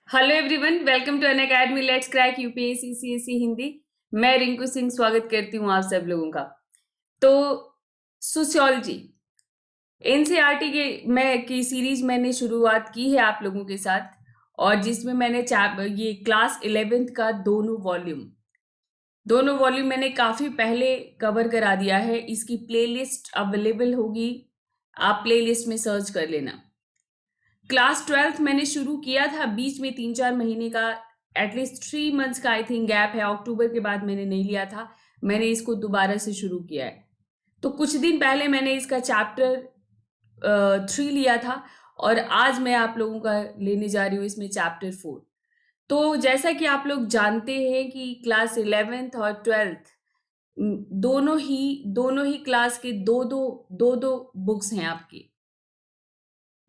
Hello everyone, welcome to Unacademy let's crack UPSC CSC Hindi. मैं रिंकू सिंह स्वागत करती हूँ आप सब लोगों का। तो सोशियोलॉजी एनसीईआरटी के मैं की सीरीज मैंने शुरुआत की है आप लोगों के साथ, और जिसमें मैंने ये क्लास 11th का दोनों वॉल्यूम मैंने काफ़ी पहले कवर करा दिया है। इसकी प्लेलिस्ट अवेलेबल होगी, आप प्लेलिस्ट में सर्च कर लेना। क्लास 12th मैंने शुरू किया था, बीच में 3-4 महीने का, एटलीस्ट 3 मंथ्स का आई थिंक गैप है। अक्टूबर के बाद मैंने नहीं लिया था, मैंने इसको दोबारा से शुरू किया है। तो कुछ दिन पहले मैंने इसका चैप्टर 3 लिया था, और आज मैं आप लोगों का लेने जा रही हूँ इसमें चैप्टर 4। तो जैसा कि आप लोग जानते हैं कि क्लास 11th और 12th दोनों ही क्लास के दो दो बुक्स हैं आपकी।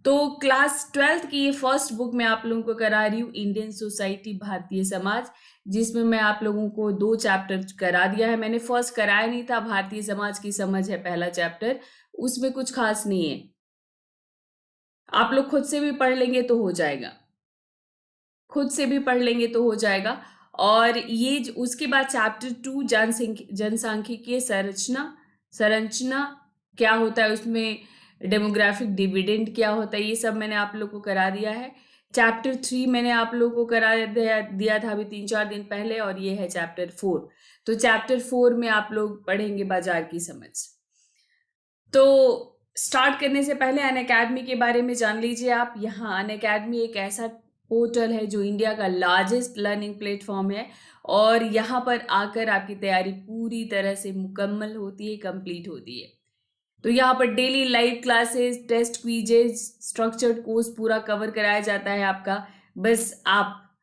तो क्लास 12th की ये फर्स्ट बुक मैं आप लोगों को करा रही हूँ, इंडियन सोसाइटी भारतीय समाज, जिसमें मैं आप लोगों को 2 चैप्टर करा दिया है। मैंने फर्स्ट कराया नहीं था, भारतीय समाज की समझ है पहला चैप्टर, उसमें कुछ खास नहीं है, आप लोग खुद से भी पढ़ लेंगे तो हो जाएगा, खुद से भी पढ़ लेंगे तो हो जाएगा। और ये उसके बाद चैप्टर 2 जनसांख्यिकीय संरचना क्या होता है, उसमें डेमोग्राफिक डिविडेंड क्या होता है, ये सब मैंने आप लोग को करा दिया है। चैप्टर 3 मैंने आप लोगों को करा दिया था अभी 3-4 दिन पहले, और ये है चैप्टर 4। तो चैप्टर 4 में आप लोग पढ़ेंगे बाजार की समझ। तो स्टार्ट करने से पहले अनअकैडमी के बारे में जान लीजिए आप। यहाँ अनअकैडमी एक ऐसा पोर्टल है जो इंडिया का लार्जेस्ट लर्निंग प्लेटफॉर्म है, और यहाँ पर आकर आपकी तैयारी पूरी तरह से मुकम्मल होती है, कंप्लीट होती है। तो यहाँ पर daily live classes, test, quizzes, structured course पूरा कवर कराया जाता है आपका। बस आप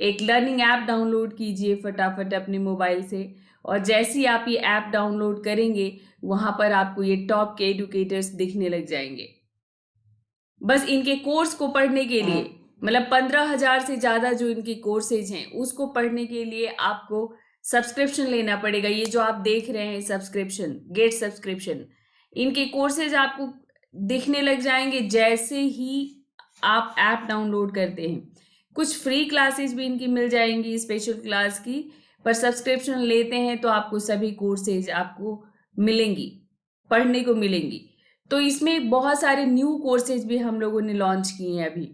एक लर्निंग ऐप डाउनलोड कीजिए फटाफट अपने मोबाइल से, और जैसे ही आप ये ऐप डाउनलोड करेंगे वहाँ पर आपको ये टॉप के एडुकेटर्स दिखने लग जाएंगे। बस इनके कोर्स को पढ़ने के लिए, मतलब 15,000 से ज़्यादा जो इनकी कोर्सेज हैं उसको पढ़ने के लिए आपको सब्सक्रिप्शन लेना पड़ेगा। ये जो आप देख रहे हैं सब्सक्रिप्शन, गेट सब्सक्रिप्शन, इनके कोर्सेज आपको दिखने लग जाएंगे जैसे ही आप ऐप डाउनलोड करते हैं। कुछ फ्री क्लासेस भी इनकी मिल जाएंगी स्पेशल क्लास की, पर सब्सक्रिप्शन लेते हैं तो आपको सभी कोर्सेज आपको मिलेंगी, पढ़ने को मिलेंगी। तो इसमें बहुत सारे न्यू कोर्सेज भी हम लोगों ने लॉन्च किए हैं अभी।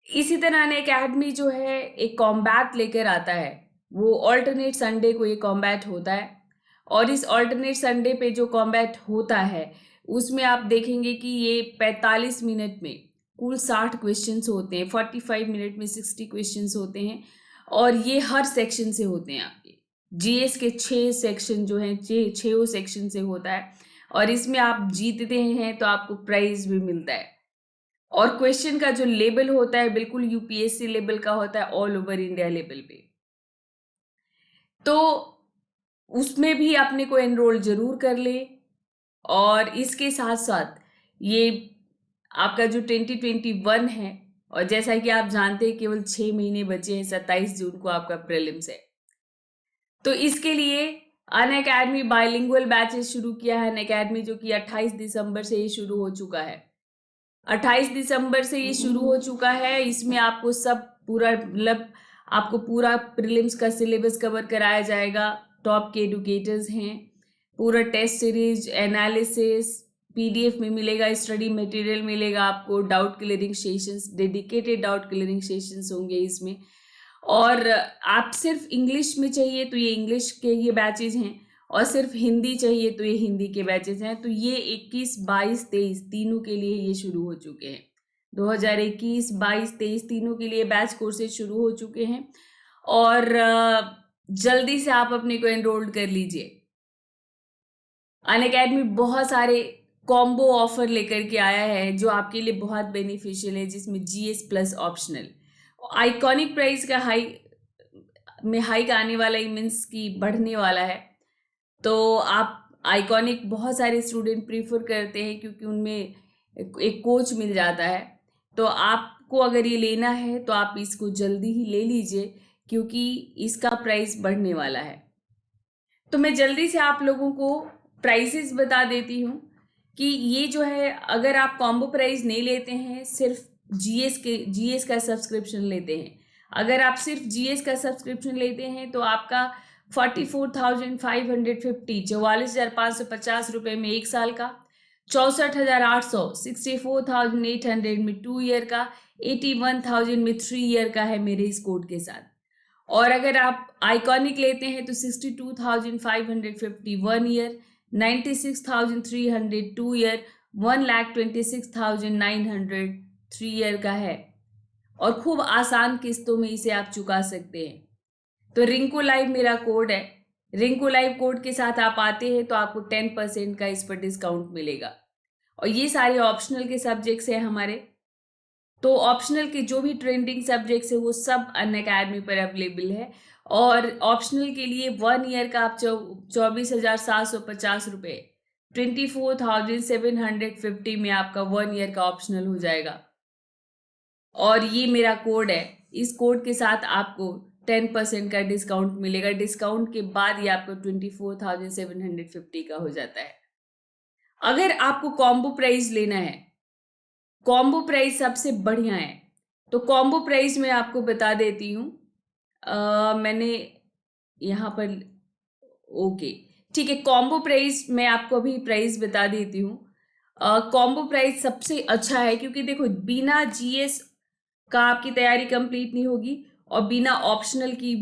इसी तरह अनअकैडमी जो है एक कॉम्बैट लेकर आता है, वो ऑल्टरनेट संडे को ये कॉम्बैट होता है, और इस ऑल्टरनेट संडे पे जो कॉम्बैट होता है उसमें आप देखेंगे कि ये 45 मिनट में कुल 60 क्वेश्चंस होते हैं, 45 मिनट में 60 क्वेश्चंस होते हैं, और ये हर सेक्शन से होते हैं आपके। जीएस के 6 सेक्शन जो हैं, 6 सेक्शन से होता है, और इसमें आप जीतते हैं तो आपको प्राइज भी मिलता है। और क्वेश्चन का जो लेवल होता है बिल्कुल यूपीएससी लेवल का होता है, ऑल ओवर इंडिया लेवल पे। तो उसमें भी अपने को एनरोल जरूर कर ले। और इसके साथ साथ ये आपका जो 2021 है, और जैसा कि आप जानते हैं केवल 6 महीने बचे हैं, 27 जून को आपका प्रीलिम्स है। तो इसके लिए अनअकैडमी बाइलिंगुअल बैचेस शुरू किया है अनअकैडमी, जो कि 28 दिसंबर से ये शुरू हो चुका है। 28 दिसंबर से ये शुरू हो चुका है। इसमें आपको सब पूरा, मतलब आपको पूरा प्रीलिम्स का सिलेबस कवर कराया जाएगा, टॉप के एडुकेटर्स हैं, पूरा टेस्ट सीरीज, एनालिसिस पीडीएफ में मिलेगा, स्टडी मटेरियल मिलेगा आपको, doubt clearing sessions, dedicated doubt clearing sessions होंगे इसमें। और आप सिर्फ इंग्लिश में चाहिए तो ये इंग्लिश के ये बैचेज हैं, और सिर्फ हिंदी चाहिए तो ये हिंदी के बैचेज हैं। तो ये 21, 22, 23 तीनों के लिए ये शुरू हो चुके हैं। 2021, 22, 23 तीनों के लिए बैच कोर्सेज शुरू हो चुके हैं, और जल्दी से आप अपने को एनरोल्ड कर लीजिए। अनअकैडमी बहुत सारे कॉम्बो ऑफर लेकर के आया है जो आपके लिए बहुत बेनिफिशियल है, जिसमें GS plus optional, iconic price का हाइक आने वाला ही, मीन्स की बढ़ने वाला है। तो आप आइकॉनिक बहुत सारे स्टूडेंट प्रीफर करते हैं क्योंकि उनमें एक कोच मिल जाता है। तो आपको अगर ये लेना है तो आप इसको जल्दी ही ले लीजिए, क्योंकि इसका प्राइस बढ़ने वाला है। तो मैं जल्दी से आप लोगों को प्राइसेस बता देती हूँ कि ये जो है, अगर आप कॉम्बो प्राइस नहीं लेते हैं, सिर्फ जीएस का सब्सक्रिप्शन लेते हैं, अगर आप सिर्फ जीएस का सब्सक्रिप्शन लेते हैं तो आपका 44,550 ₹44,550 में 1 साल का, 64,800 64,800 में 2 ईयर का, 81,000 में 3 ईयर का है मेरे इस कोड के साथ। और अगर आप आइकॉनिक लेते हैं तो 62,550 1 ईयर, 96,300 2 ईयर, 1,26,900 3 ईयर का है, और खूब आसान किस्तों में इसे आप चुका सकते हैं। तो रिंकू लाइव मेरा कोड है, रिंकू लाइव कोड के साथ आप आते हैं तो आपको 10% का इस पर डिस्काउंट मिलेगा। और ये सारे ऑप्शनल के सब्जेक्ट्स हैं हमारे, तो ऑप्शनल के जो भी ट्रेंडिंग सब्जेक्ट्स है वो सब अनअकैडमी पर अवेलेबल है। और ऑप्शनल के लिए 1 ईयर का आप 24,750 24,750 में आपका 1 ईयर का ऑप्शनल हो जाएगा। और ये मेरा कोड है, इस कोड के साथ आपको 10% का डिस्काउंट मिलेगा। डिस्काउंट के बाद ये आपको 24,750 का हो जाता है। अगर आपको कॉम्बो प्राइस लेना है, कॉम्बो प्राइस सबसे बढ़िया है, तो कॉम्बो प्राइस मैं आपको बता देती हूँ। मैंने यहाँ पर ओके ठीक है, कॉम्बो प्राइस मैं आपको अभी प्राइस बता देती हूँ। कॉम्बो प्राइस सबसे अच्छा है क्योंकि देखो बिना जीएस का आपकी तैयारी कंप्लीट नहीं होगी और बिना ऑप्शनल के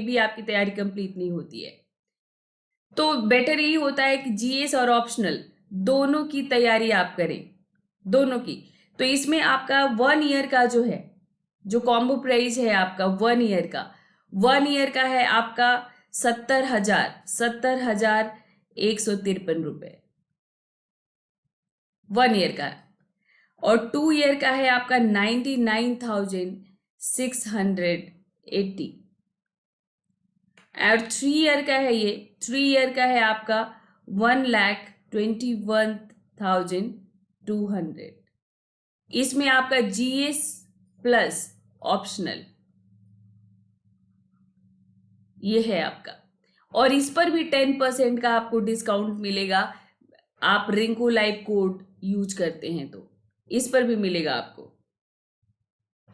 भी आपकी तैयारी कंप्लीट नहीं होती है। तो बेटर यही होता है कि जीएस और ऑप्शनल दोनों की तैयारी आप करें, दोनों की। तो इसमें आपका 1 ईयर का जो है, जो कॉम्बो प्राइस है आपका 1 ईयर का है आपका 70,153 रुपए 1 ईयर का। और 2 ईयर का है आपका 99,680। और 3 ईयर का है, ये 3 ईयर का है आपका 1,21,200। इसमें आपका जीएस प्लस ऑप्शनल ये है आपका। और इस पर भी 10% का आपको डिस्काउंट मिलेगा, आप रिंकू लाइव कोड यूज करते हैं तो इस पर भी मिलेगा आपको।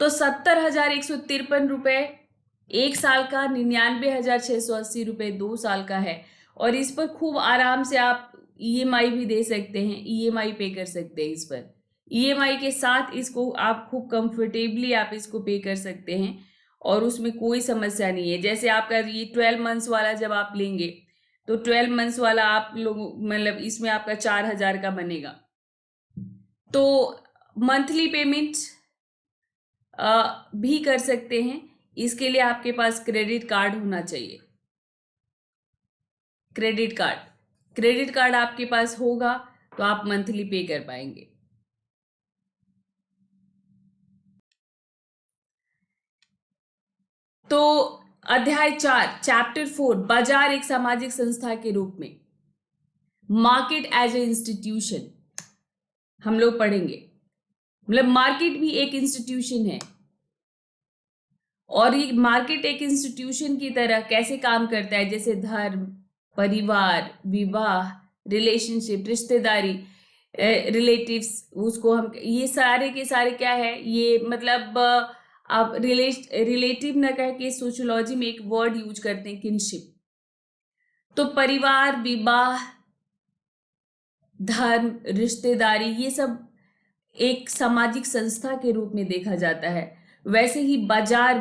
तो 70,153 रुपए 1 साल का, 99,680 रुपए 2 साल का है। और इस पर खूब आराम से आप ईएमआई भी दे सकते हैं, ईएमआई पे कर सकते हैं इस पर। ईएमआई के साथ इसको आप खूब कंफर्टेबली आप इसको पे कर सकते हैं और उसमें कोई समस्या नहीं है। जैसे आपका ये 12 मंथ्स वाला जब आप लेंगे तो 12 मंथ्स वाला आप लोग मतलब इसमें आपका 4,000 का बनेगा। तो मंथली पेमेंट भी कर सकते हैं, इसके लिए आपके पास क्रेडिट कार्ड होना चाहिए। क्रेडिट कार्ड आपके पास होगा तो आप मंथली पे कर पाएंगे। तो अध्याय 4 चैप्टर 4 बाजार एक सामाजिक संस्था के रूप में, मार्केट एज ए इंस्टीट्यूशन हम लोग पढ़ेंगे। मतलब मार्केट भी एक इंस्टीट्यूशन है और ये मार्केट एक इंस्टीट्यूशन की तरह कैसे काम करता है, जैसे धर्म, परिवार, विवाह, रिलेशनशिप, रिश्तेदारी, रिलेटिव्स, उसको हम ये सारे के सारे क्या है, ये मतलब आप रिलेटिव ना कह के सोशियोलॉजी में एक वर्ड यूज करते हैं, किनशिप। तो परिवार, विवाह, धर्म, रिश्तेदारी, ये सब एक सामाजिक संस्था के रूप में देखा जाता है। वैसे ही बाजार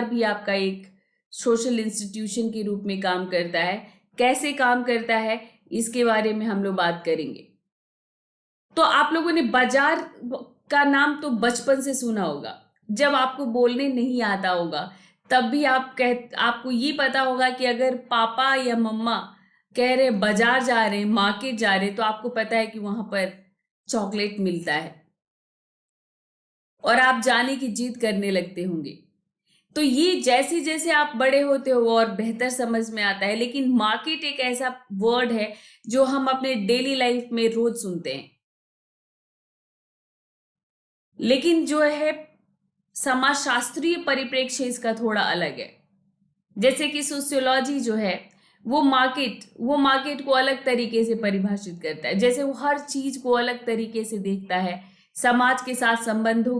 भी आपका एक सोशल इंस्टीट्यूशन के रूप में काम करता है। कैसे काम करता है इसके बारे में हम लोग बात करेंगे। तो आप लोगों ने बाजार का नाम तो बचपन से सुना होगा, जब आपको बोलने नहीं आता होगा तब भी आपको ये पता होगा कि अगर पापा या मम्मा कह रहे बाजार जा रहे हैं, मार्केट जा रहे हैं, तो आपको पता है कि वहां पर चॉकलेट मिलता है और आप जाने की जिद करने लगते होंगे। तो ये जैसे जैसे आप बड़े होते हो और बेहतर समझ में आता है। लेकिन मार्केट एक ऐसा वर्ड है जो हम अपने डेली लाइफ में रोज सुनते हैं, लेकिन जो है समाजशास्त्रीय परिप्रेक्ष्य इसका थोड़ा अलग है। जैसे कि सोशियोलॉजी जो है वो मार्केट को अलग तरीके से परिभाषित करता है, जैसे वो हर चीज को अलग तरीके से देखता है, समाज के साथ संबंधों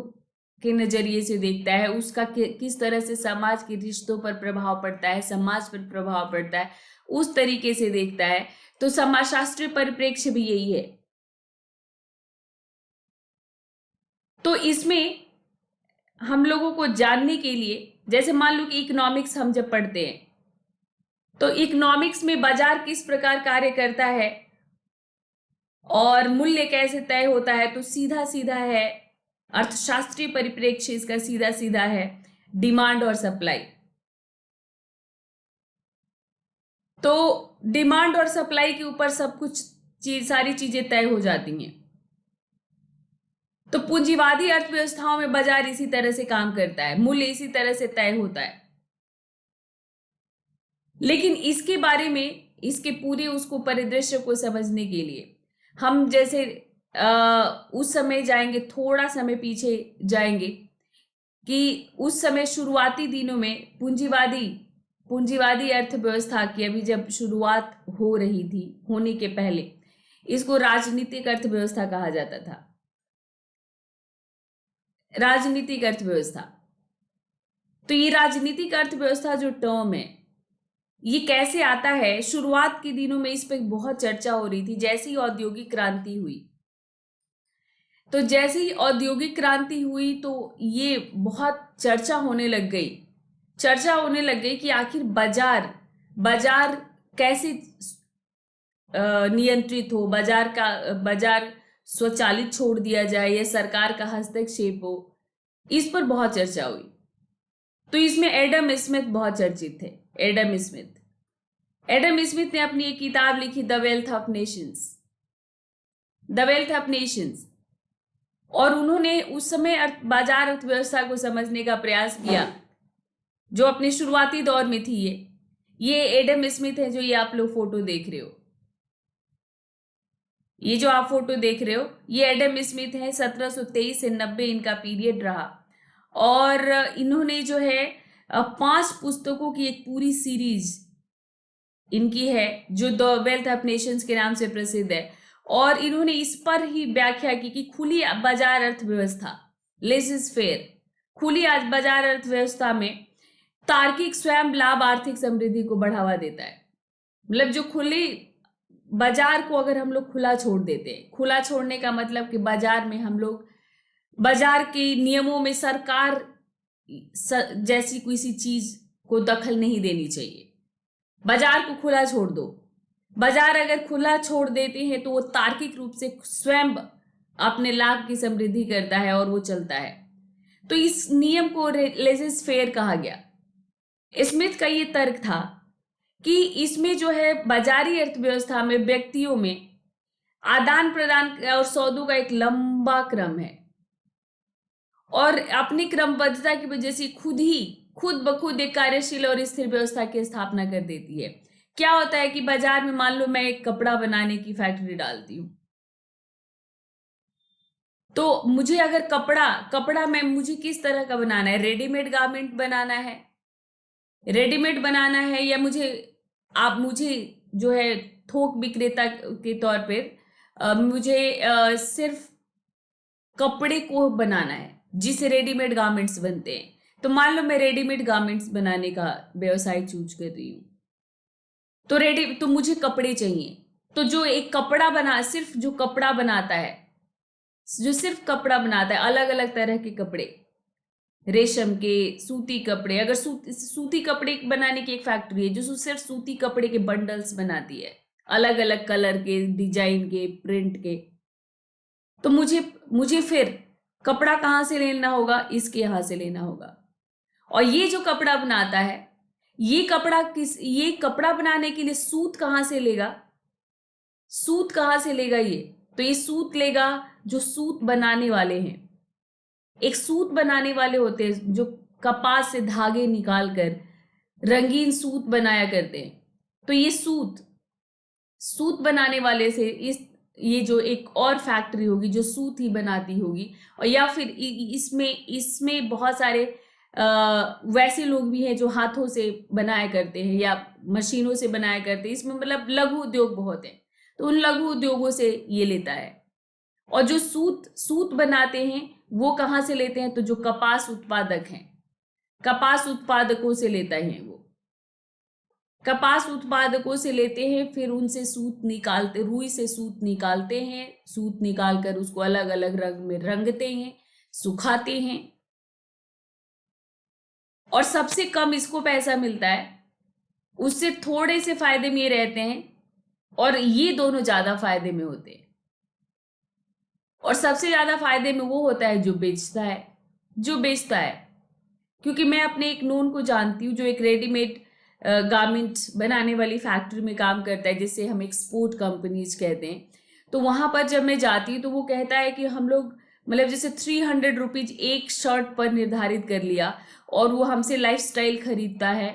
के नजरिए से देखता है, उसका किस तरह से समाज के रिश्तों पर प्रभाव पड़ता है, समाज पर प्रभाव पड़ता है, उस तरीके से देखता है। तो समाजशास्त्रीय परिप्रेक्ष्य भी यही है। तो इसमें हम लोगों को जानने के लिए, जैसे मान लो कि इकोनॉमिक्स हम जब पढ़ते हैं, तो इकोनॉमिक्स में बाजार किस प्रकार कार्य करता है और मूल्य कैसे तय होता है, तो सीधा सीधा है, अर्थशास्त्रीय परिप्रेक्ष्य इसका सीधा सीधा है, डिमांड और सप्लाई। तो डिमांड और सप्लाई के ऊपर सब कुछ सारी चीजें तय हो जाती हैं। तो पूंजीवादी अर्थव्यवस्थाओं में बाजार इसी तरह से काम करता है, मूल्य इसी तरह से तय होता है। लेकिन इसके बारे में, इसके पूरे उसको परिदृश्य को समझने के लिए हम जैसे उस समय जाएंगे, थोड़ा समय पीछे जाएंगे कि उस समय शुरुआती दिनों में पूंजीवादी अर्थव्यवस्था की अभी जब शुरुआत हो रही थी, होने के पहले इसको राजनीतिक अर्थव्यवस्था कहा जाता था। राजनीतिक अर्थव्यवस्था। तो ये राजनीतिक अर्थव्यवस्था जो टर्म है, ये कैसे आता है, शुरुआत के दिनों में इस पर बहुत चर्चा हो रही थी। जैसे ही औद्योगिक क्रांति हुई, तो जैसे ही औद्योगिक क्रांति हुई तो ये बहुत चर्चा होने लग गई कि आखिर बाजार कैसे नियंत्रित हो, बाजार स्वचालित छोड़ दिया जाए या सरकार का हस्तक्षेप हो। इस पर बहुत चर्चा हुई। तो इसमें एडम स्मिथ बहुत चर्चित थे। एडम स्मिथ ने अपनी एक किताब लिखी, द वेल्थ ऑफ नेशंस। और उन्होंने उस समय बाजार अर्थव्यवस्था को समझने का प्रयास किया, जो अपने शुरुआती दौर में थी। ये एडम स्मिथ है, जो ये आप लोग फोटो देख रहे हो। ये जो आप फोटो देख रहे हो, ये एडम स्मिथ है। 1723 से 90 इनका पीरियड रहा। और इन्होंने जो है 5 पुस्तकों की एक पूरी सीरीज इनकी है, जो द वेल्थ ऑफ नेशंस के नाम से प्रसिद्ध है। और इन्होंने इस पर ही व्याख्या की कि खुली बाजार अर्थव्यवस्था, लेसिस फेयर, खुली बाजार अर्थव्यवस्था में तार्किक स्वयं लाभ आर्थिक समृद्धि को बढ़ावा देता है। मतलब जो खुली बाजार को अगर हम लोग खुला छोड़ देते हैं, खुला छोड़ने का मतलब कि बाजार में हम लोग, बाजार के नियमों में सरकार जैसी किसी चीज को दखल नहीं देनी चाहिए। बाजार को खुला छोड़ दो। बाजार अगर खुला छोड़ देते हैं तो वो तार्किक रूप से स्वयं अपने लाभ की समृद्धि करता है और वो चलता है। तो इस नियम को लेसिस फेयर कहा गया। स्मिथ का ये तर्क था कि इसमें जो है बाजारी अर्थव्यवस्था में व्यक्तियों में आदान प्रदान और सौदों का एक लंबा क्रम है, और अपनी क्रमबद्धता की वजह से खुद ब खुद एक कार्यशील और स्थिर व्यवस्था की स्थापना कर देती है। क्या होता है कि बाजार में मान लो मैं एक कपड़ा बनाने की फैक्ट्री डालती हूं, तो मुझे अगर कपड़ा में मुझे किस तरह का बनाना है, रेडीमेड गारमेंट बनाना है या मुझे जो है थोक विक्रेता के तौर पर मुझे सिर्फ कपड़े को बनाना है जिससे रेडीमेड गारमेंट्स बनते हैं। तो मान लो मैं रेडीमेड गारमेंट्स बनाने का व्यवसाय चूज कर रही हूँ, तो मुझे कपड़े चाहिए। तो जो एक सिर्फ जो कपड़ा बनाता है, अलग अलग तरह के कपड़े, रेशम के, सूती कपड़े, अगर सूती कपड़े बनाने की एक फैक्ट्री है जो सिर्फ सूती कपड़े के बंडल्स बनाती है, अलग अलग कलर के, डिजाइन के, प्रिंट के, तो मुझे फिर कपड़ा कहाँ से लेना होगा, इसके यहां से लेना होगा। और ये जो कपड़ा बनाता है, ये कपड़ा बनाने के लिए सूत कहाँ से लेगा ये? तो ये सूत लेगा जो सूत बनाने वाले हैं। एक सूत बनाने वाले होते हैं जो कपास से धागे निकाल कर रंगीन सूत बनाया करते हैं। तो ये सूत बनाने वाले से ये जो एक और फैक्ट्री होगी जो सूत ही बनाती होगी, और या फिर इसमें बहुत सारे वैसे लोग भी हैं जो हाथों से बनाया करते हैं या मशीनों से बनाया करते हैं। इसमें मतलब लघु उद्योग बहुत है, तो उन लघु उद्योगों से ये लेता है। और जो सूत बनाते हैं वो कहाँ से लेते हैं? तो जो कपास उत्पादक हैं, कपास उत्पादकों से लेता है, वो कपास उत्पादकों से लेते हैं, फिर उनसे सूत निकालते, रुई से सूत निकालते हैं, सूत निकाल कर उसको अलग अलग रंग में रंगते हैं, सुखाते हैं, और सबसे कम इसको पैसा मिलता है, उससे थोड़े से फायदे में ये रहते हैं, और ये दोनों ज्यादा फायदे में होते हैं। और सबसे ज्यादा फायदे में वो होता है जो बेचता है, जो बेचता है। क्योंकि मैं अपने एक नोन को जानती हूँ जो एक रेडीमेड गारमेंट बनाने वाली फैक्ट्री में काम करता है, जिसे हम एक्सपोर्ट कंपनीज कहते हैं। तो वहां पर जब मैं जाती हूँ तो वो कहता है कि हम लोग मतलब जैसे 300 रुपीज एक शर्ट पर निर्धारित कर लिया, और वो हमसे लाइफस्टाइल खरीदता है,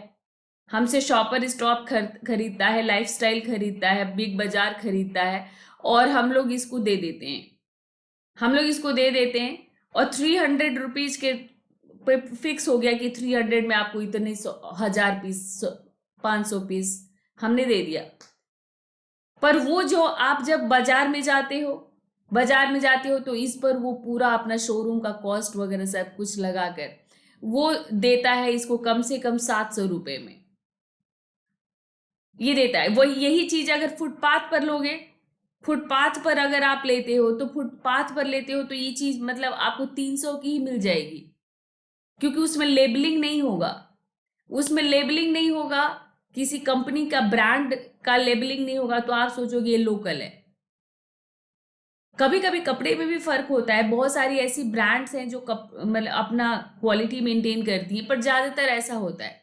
हमसे शॉपर स्टॉप खरीदता है, लाइफस्टाइल खरीदता है, बिग बाजार खरीदता है, और हम लोग इसको दे देते हैं, हम लोग इसको दे देते हैं। और 300 रुपीज के पे फिक्स हो गया कि 300 में आपको इतने 1000 पीस, 500 पीस हमने दे दिया। पर वो जो आप जब बाजार में जाते हो, बाजार में जाते हो तो इस पर वो पूरा अपना शोरूम का कॉस्ट वगैरह सब कुछ लगाकर वो देता है इसको कम से कम 700 रुपए में, ये देता है। वो यही चीज अगर फुटपाथ पर लोगे, फुटपाथ पर अगर आप लेते हो तो फुटपाथ पर लेते हो तो ये चीज मतलब आपको 300 की ही मिल जाएगी, क्योंकि उसमें लेबलिंग नहीं होगा, उसमें लेबलिंग नहीं होगा, किसी कंपनी का ब्रांड का लेबलिंग नहीं होगा, तो आप सोचोगे ये लोकल है। कभी कभी कपड़े में भी फर्क होता है, बहुत सारी ऐसी ब्रांड्स हैं जो मतलब अपना क्वालिटी मेंटेन करती हैं, पर ज्यादातर ऐसा होता है।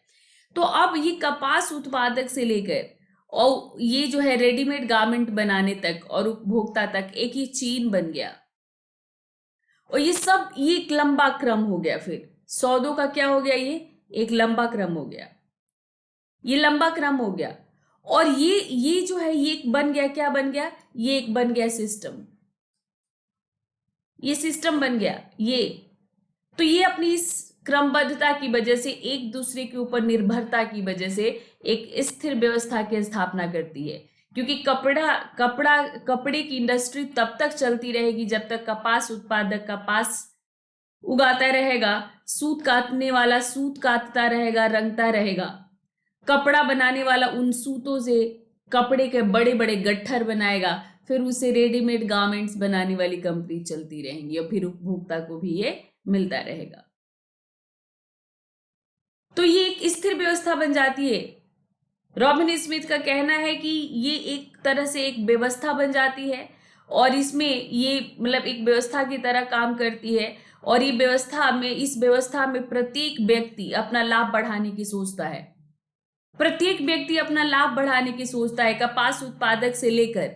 तो अब ये कपास उत्पादक से लेकर और ये जो है रेडीमेड गारमेंट बनाने तक और उपभोक्ता तक एक ही चेन बन गया, और ये सब ये एक लंबा क्रम हो गया। फिर सौदों का क्या हो गया? ये एक लंबा क्रम हो गया, ये लंबा क्रम हो गया। और ये जो है ये एक बन गया, क्या बन गया? ये एक बन गया सिस्टम, ये सिस्टम बन गया ये। तो ये अपनी इस क्रमबद्धता की वजह से, एक दूसरे के ऊपर निर्भरता की वजह से एक स्थिर व्यवस्था की स्थापना करती है। क्योंकि कपड़े की इंडस्ट्री तब तक चलती रहेगी जब तक कपास उत्पादक कपास उगाता रहेगा, सूत काटने वाला सूत काटता रहेगा, रंगता रहेगा, कपड़ा बनाने वाला उन सूतों से कपड़े के बड़े बड़े गट्ठर बनाएगा, फिर उसे रेडीमेड गारमेंट्स बनाने वाली कंपनी चलती रहेंगी, और फिर उपभोक्ता को भी ये मिलता रहेगा। तो ये एक स्थिर व्यवस्था बन जाती है। रॉबिन स्मिथ का कहना है कि ये एक तरह से एक व्यवस्था बन जाती है, और इसमें ये मतलब एक व्यवस्था की तरह काम करती है, और ये इस व्यवस्था में प्रत्येक व्यक्ति अपना लाभ बढ़ाने की सोचता है, प्रत्येक व्यक्ति अपना लाभ बढ़ाने की सोचता है, कपास उत्पादक से लेकर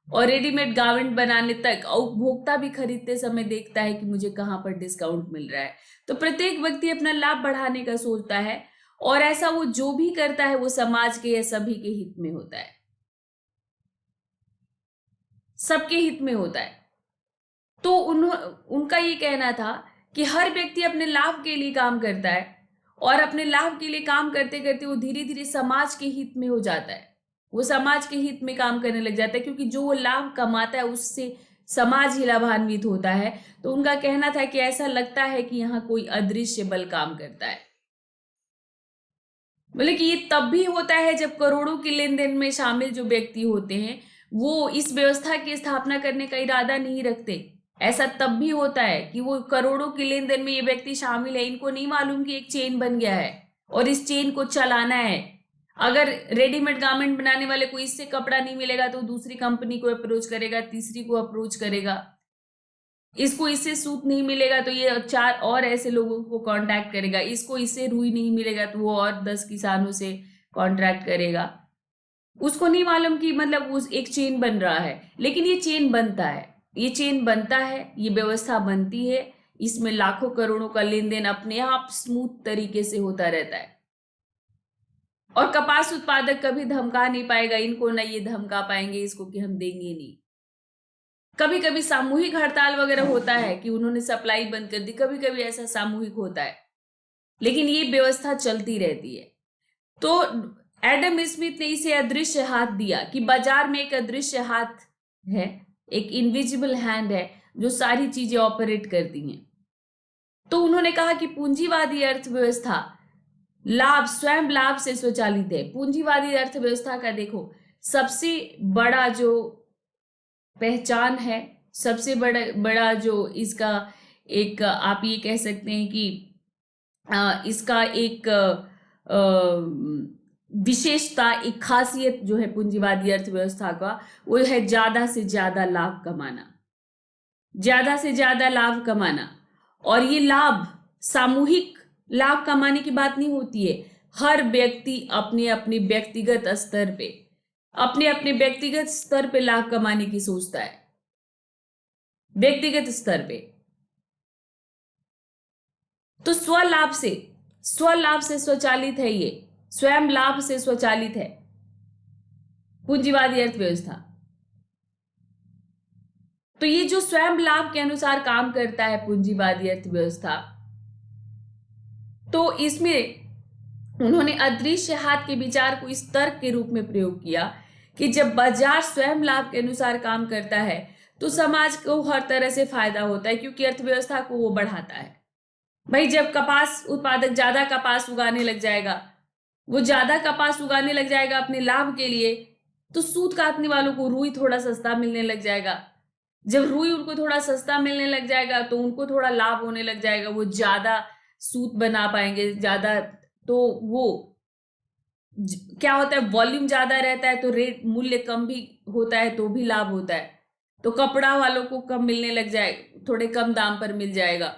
और रेडीमेड गारमेंट बनाने तक। उपभोक्ता भी खरीदते समय देखता है कि मुझे कहाँ पर डिस्काउंट मिल रहा है। तो प्रत्येक व्यक्ति अपना लाभ बढ़ाने का सोचता है, और ऐसा वो जो भी करता है वो समाज के या सभी के हित में होता है, सबके हित में होता है। तो उनका ये कहना था कि हर व्यक्ति अपने लाभ के लिए काम करता है, और अपने लाभ के लिए काम करते करते वो धीरे धीरे समाज के हित में हो जाता है, वो समाज के हित में काम करने लग जाता है, क्योंकि जो वो लाभ कमाता है उससे समाज ही लाभान्वित होता है। तो उनका कहना था कि ऐसा लगता है कि यहाँ कोई अदृश्य बल काम करता है। बोले कि ये तब भी होता है जब करोड़ों के लेन देन में शामिल जो व्यक्ति होते हैं वो इस व्यवस्था की स्थापना करने का इरादा नहीं रखते। ऐसा तब भी होता है कि वो करोड़ों के लेन देन में ये व्यक्ति शामिल है, इनको नहीं मालूम कि एक चेन बन गया है और इस चेन को चलाना है। अगर रेडीमेड गारमेंट बनाने वाले को इससे कपड़ा नहीं मिलेगा तो दूसरी कंपनी को अप्रोच करेगा, तीसरी को अप्रोच करेगा, इसको इससे सूत नहीं मिलेगा तो ये 4 और ऐसे लोगों को कांटेक्ट करेगा, इसको इससे रुई नहीं मिलेगा तो वो और 10 किसानों से कांटेक्ट करेगा। उसको नहीं मालूम कि मतलब उस एक चेन बन रहा है, लेकिन ये चेन बनता है, ये चेन बनता है, ये व्यवस्था बनती है, इसमें लाखों करोड़ों का लेन देन अपने आप स्मूथ तरीके से होता रहता है। और कपास उत्पादक कभी धमका नहीं पाएगा इनको, ना ये धमका पाएंगे इसको कि हम देंगे नहीं। कभी कभी सामूहिक हड़ताल वगैरह होता है कि उन्होंने सप्लाई बंद कर दी, कभी कभी ऐसा सामूहिक होता है, लेकिन ये व्यवस्था चलती रहती है। तो एडम स्मिथ ने इसे अदृश्य हाथ दिया कि बाजार में एक अदृश्य हाथ है एक इनविजिबल हैंड है जो सारी चीजें ऑपरेट करती हैं। तो उन्होंने कहा कि पूंजीवादी अर्थव्यवस्था स्वयं लाभ से स्वचालित है। पूंजीवादी अर्थव्यवस्था का देखो सबसे बड़ा जो पहचान है, सबसे बड़ा बड़ा जो इसका एक आप ये कह सकते हैं कि इसका एक विशेषता, एक खासियत जो है पूंजीवादी अर्थव्यवस्था का, वो है ज्यादा से ज्यादा लाभ कमाना, ज्यादा से ज्यादा लाभ कमाना। और ये लाभ सामूहिक लाभ कमाने की बात नहीं होती है। हर व्यक्ति अपने अपने व्यक्तिगत स्तर पे, अपने अपने व्यक्तिगत स्तर पे लाभ कमाने की सोचता है, व्यक्तिगत स्तर पे। तो स्वलाभ से स्वचालित है, ये स्वयं लाभ से स्वचालित है पूंजीवादी अर्थव्यवस्था। तो ये जो स्वयं लाभ के अनुसार काम करता है पूंजीवादी अर्थव्यवस्था, तो इसमें उन्होंने अदृश्य हाथ के विचार को इस तर्क के रूप में प्रयोग किया कि जब बाजार स्वयं लाभ के अनुसार काम करता है तो समाज को हर तरह से फायदा होता है, क्योंकि अर्थव्यवस्था को वो बढ़ाता है। भाई जब कपास उत्पादक ज्यादा कपास उगाने लग जाएगा, वो ज्यादा कपास उगाने लग जाएगा अपने लाभ के लिए, तो सूत काटने वालों को रुई थोड़ा सस्ता मिलने लग जाएगा। जब रुई उनको थोड़ा सस्ता मिलने लग जाएगा तो उनको थोड़ा लाभ होने लग जाएगा, वो ज्यादा सूत बना पाएंगे ज्यादा। तो वो क्या होता है, वॉल्यूम ज्यादा रहता है तो रेट मूल्य कम भी होता है तो भी लाभ होता है। तो कपड़ा वालों को कम मिलने लग जाए, थोड़े कम दाम पर मिल जाएगा।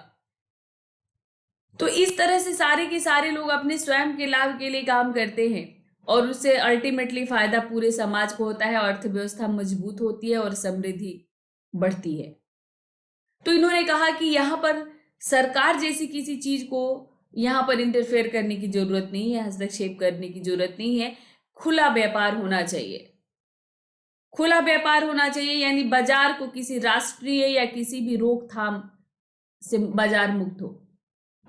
तो इस तरह से सारे के सारे लोग अपने स्वयं के लाभ के लिए काम करते हैं और उससे अल्टीमेटली फायदा पूरे समाज को होता है, अर्थव्यवस्था मजबूत होती है और समृद्धि बढ़ती है। तो इन्होंने कहा कि यहां पर सरकार जैसी किसी चीज को यहां पर इंटरफेयर करने की जरूरत नहीं है, हस्तक्षेप करने की जरूरत नहीं है। खुला व्यापार होना चाहिए, खुला व्यापार होना चाहिए, यानी बाजार को किसी राष्ट्रीय या किसी भी रोकथाम से बाजार मुक्त हो,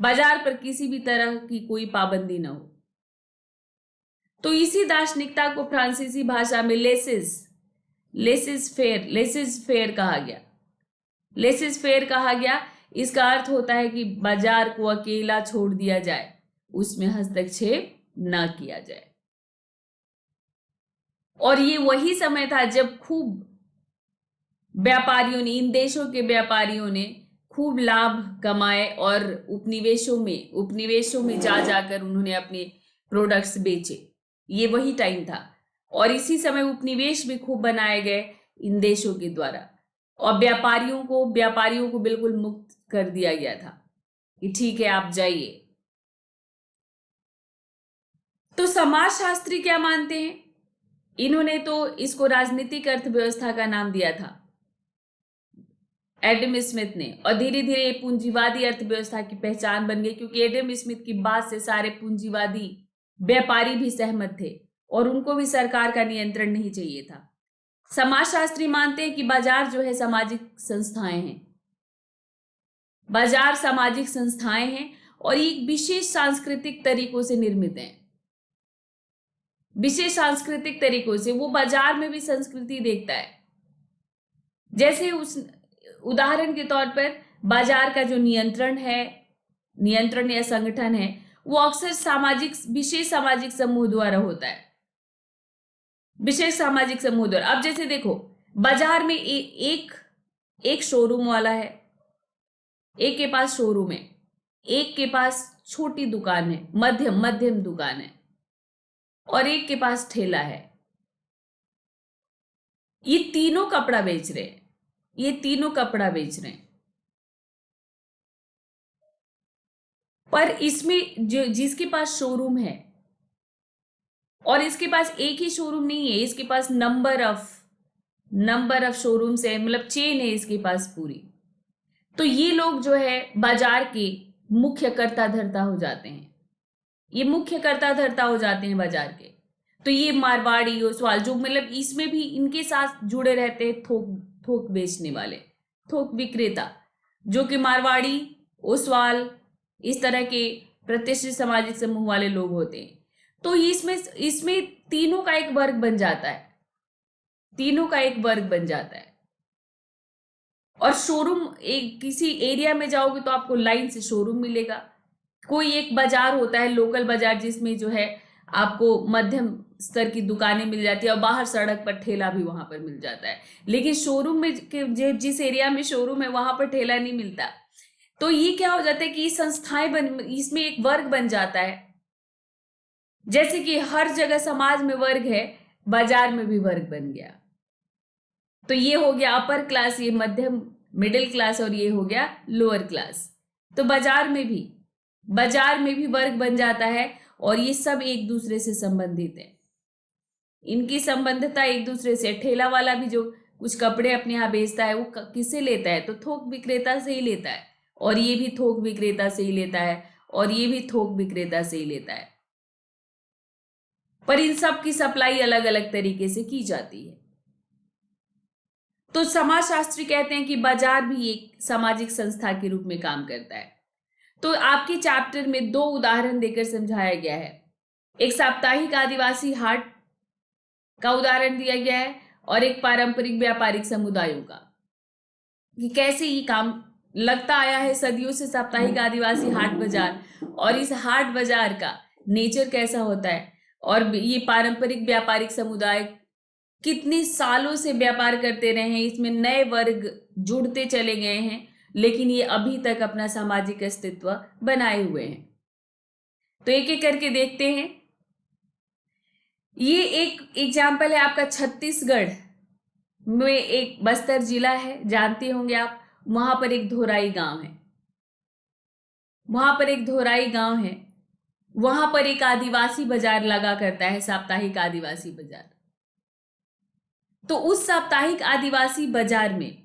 बाजार पर किसी भी तरह की कोई पाबंदी न हो। तो इसी दार्शनिकता को फ्रांसीसी भाषा में लेसिस फेयर कहा गया। लेसिस फेयर कहा गया। इसका अर्थ होता है कि बाजार को अकेला छोड़ दिया जाए, उसमें हस्तक्षेप न किया जाए। और ये वही समय था जब खूब व्यापारियों ने, इन देशों के व्यापारियों ने खूब लाभ कमाए और उपनिवेशों में जा जाकर उन्होंने अपने प्रोडक्ट्स बेचे। ये वही टाइम था और इसी समय उपनिवेश भी खूब बनाए गए इन देशों के द्वारा, और व्यापारियों को बिल्कुल मुक्त कर दिया गया था कि ठीक है आप जाइए। तो समाजशास्त्री क्या मानते हैं? इन्होंने तो इसको राजनीतिक अर्थव्यवस्था का नाम दिया था एडम स्मिथ ने, और धीरे धीरे पूंजीवादी अर्थव्यवस्था की पहचान बन गई, क्योंकि एडम स्मिथ की बात से सारे पूंजीवादी व्यापारी भी सहमत थे और उनको भी सरकार का नियंत्रण नहीं चाहिए था। समाजशास्त्री मानते हैं कि बाजार जो है सामाजिक संस्थाएं हैं, बाजार सामाजिक संस्थाएं हैं और एक विशेष सांस्कृतिक तरीकों से निर्मित हैं। विशेष सांस्कृतिक तरीकों से वो बाजार में भी संस्कृति देखता है। जैसे उस उदाहरण के तौर पर बाजार का जो नियंत्रण या संगठन है, वो अक्सर विशेष सामाजिक समूह द्वारा होता है, विशेष सामाजिक समूह द्वारा। अब जैसे देखो बाजार में एक शोरूम वाला है, एक के पास शोरूम है, एक के पास छोटी दुकान है, मध्यम दुकान है, और एक के पास ठेला है। ये तीनों कपड़ा बेच रहे हैं, पर इसमें जो जिसके पास शोरूम है, और इसके पास एक ही शोरूम नहीं है, इसके पास नंबर ऑफ शोरूम्स है, मतलब चेन है इसके पास पूरी। तो ये लोग जो है बाजार के मुख्य कर्ता धर्ता हो जाते हैं, बाजार के। तो ये मारवाड़ी ओसवाल जो मतलब इसमें भी इनके साथ जुड़े रहते हैं थोक बेचने वाले, थोक विक्रेता, जो कि मारवाड़ी ओसवाल इस तरह के प्रतिष्ठित सामाजिक समूह वाले लोग होते हैं। तो इसमें तीनों का एक वर्ग बन जाता है, और शोरूम, एक किसी एरिया में जाओगे तो आपको लाइन से शोरूम मिलेगा। कोई एक बाजार होता है, लोकल बाजार, जिसमें जो है आपको मध्यम स्तर की दुकानें मिल जाती है और बाहर सड़क पर ठेला भी वहां पर मिल जाता है। लेकिन शोरूम में जिस एरिया में शोरूम है वहां पर ठेला नहीं मिलता। तो ये क्या हो जाता है कि इसमें एक वर्ग बन जाता है। जैसे कि हर जगह समाज में वर्ग है, बाजार में भी वर्ग बन गया। तो ये हो गया अपर क्लास, ये मध्यम मिडिल क्लास, और ये हो गया लोअर क्लास। तो बाजार में भी वर्ग बन जाता है और ये सब एक दूसरे से संबंधित है। इनकी संबंधता एक दूसरे से, ठेला वाला भी जो कुछ कपड़े अपने यहाँ बेचता है वो किससे लेता है? तो थोक विक्रेता से ही लेता है, और ये भी थोक विक्रेता से ही लेता है, और ये भी थोक विक्रेता से ही लेता है। पर इन सब की सप्लाई अलग अलग तरीके से की जाती है। तो समाजशास्त्री कहते हैं कि बाजार भी एक सामाजिक संस्था के रूप में काम करता है। तो आपके चैप्टर में 2 उदाहरण देकर समझाया गया है। एक साप्ताहिक आदिवासी हाट का उदाहरण दिया गया है और एक पारंपरिक व्यापारिक समुदायों का, कि कैसे ये काम लगता आया है सदियों से, साप्ताहिक आदिवासी हाट बाजार, और इस हाट बाजार का नेचर कैसा होता है, और ये पारंपरिक व्यापारिक समुदाय कितने सालों से व्यापार करते रहे हैं, इसमें नए वर्ग जुड़ते चले गए हैं, लेकिन ये अभी तक अपना सामाजिक अस्तित्व बनाए हुए हैं। तो एक एक करके देखते हैं। ये एक एग्जाम्पल है आपका छत्तीसगढ़ में, एक बस्तर जिला है, जानते होंगे आप। वहां पर एक धोराई गांव है, वहां पर एक आदिवासी बाजार लगा करता है, साप्ताहिक आदिवासी बाजार। तो उस साप्ताहिक आदिवासी बाजार में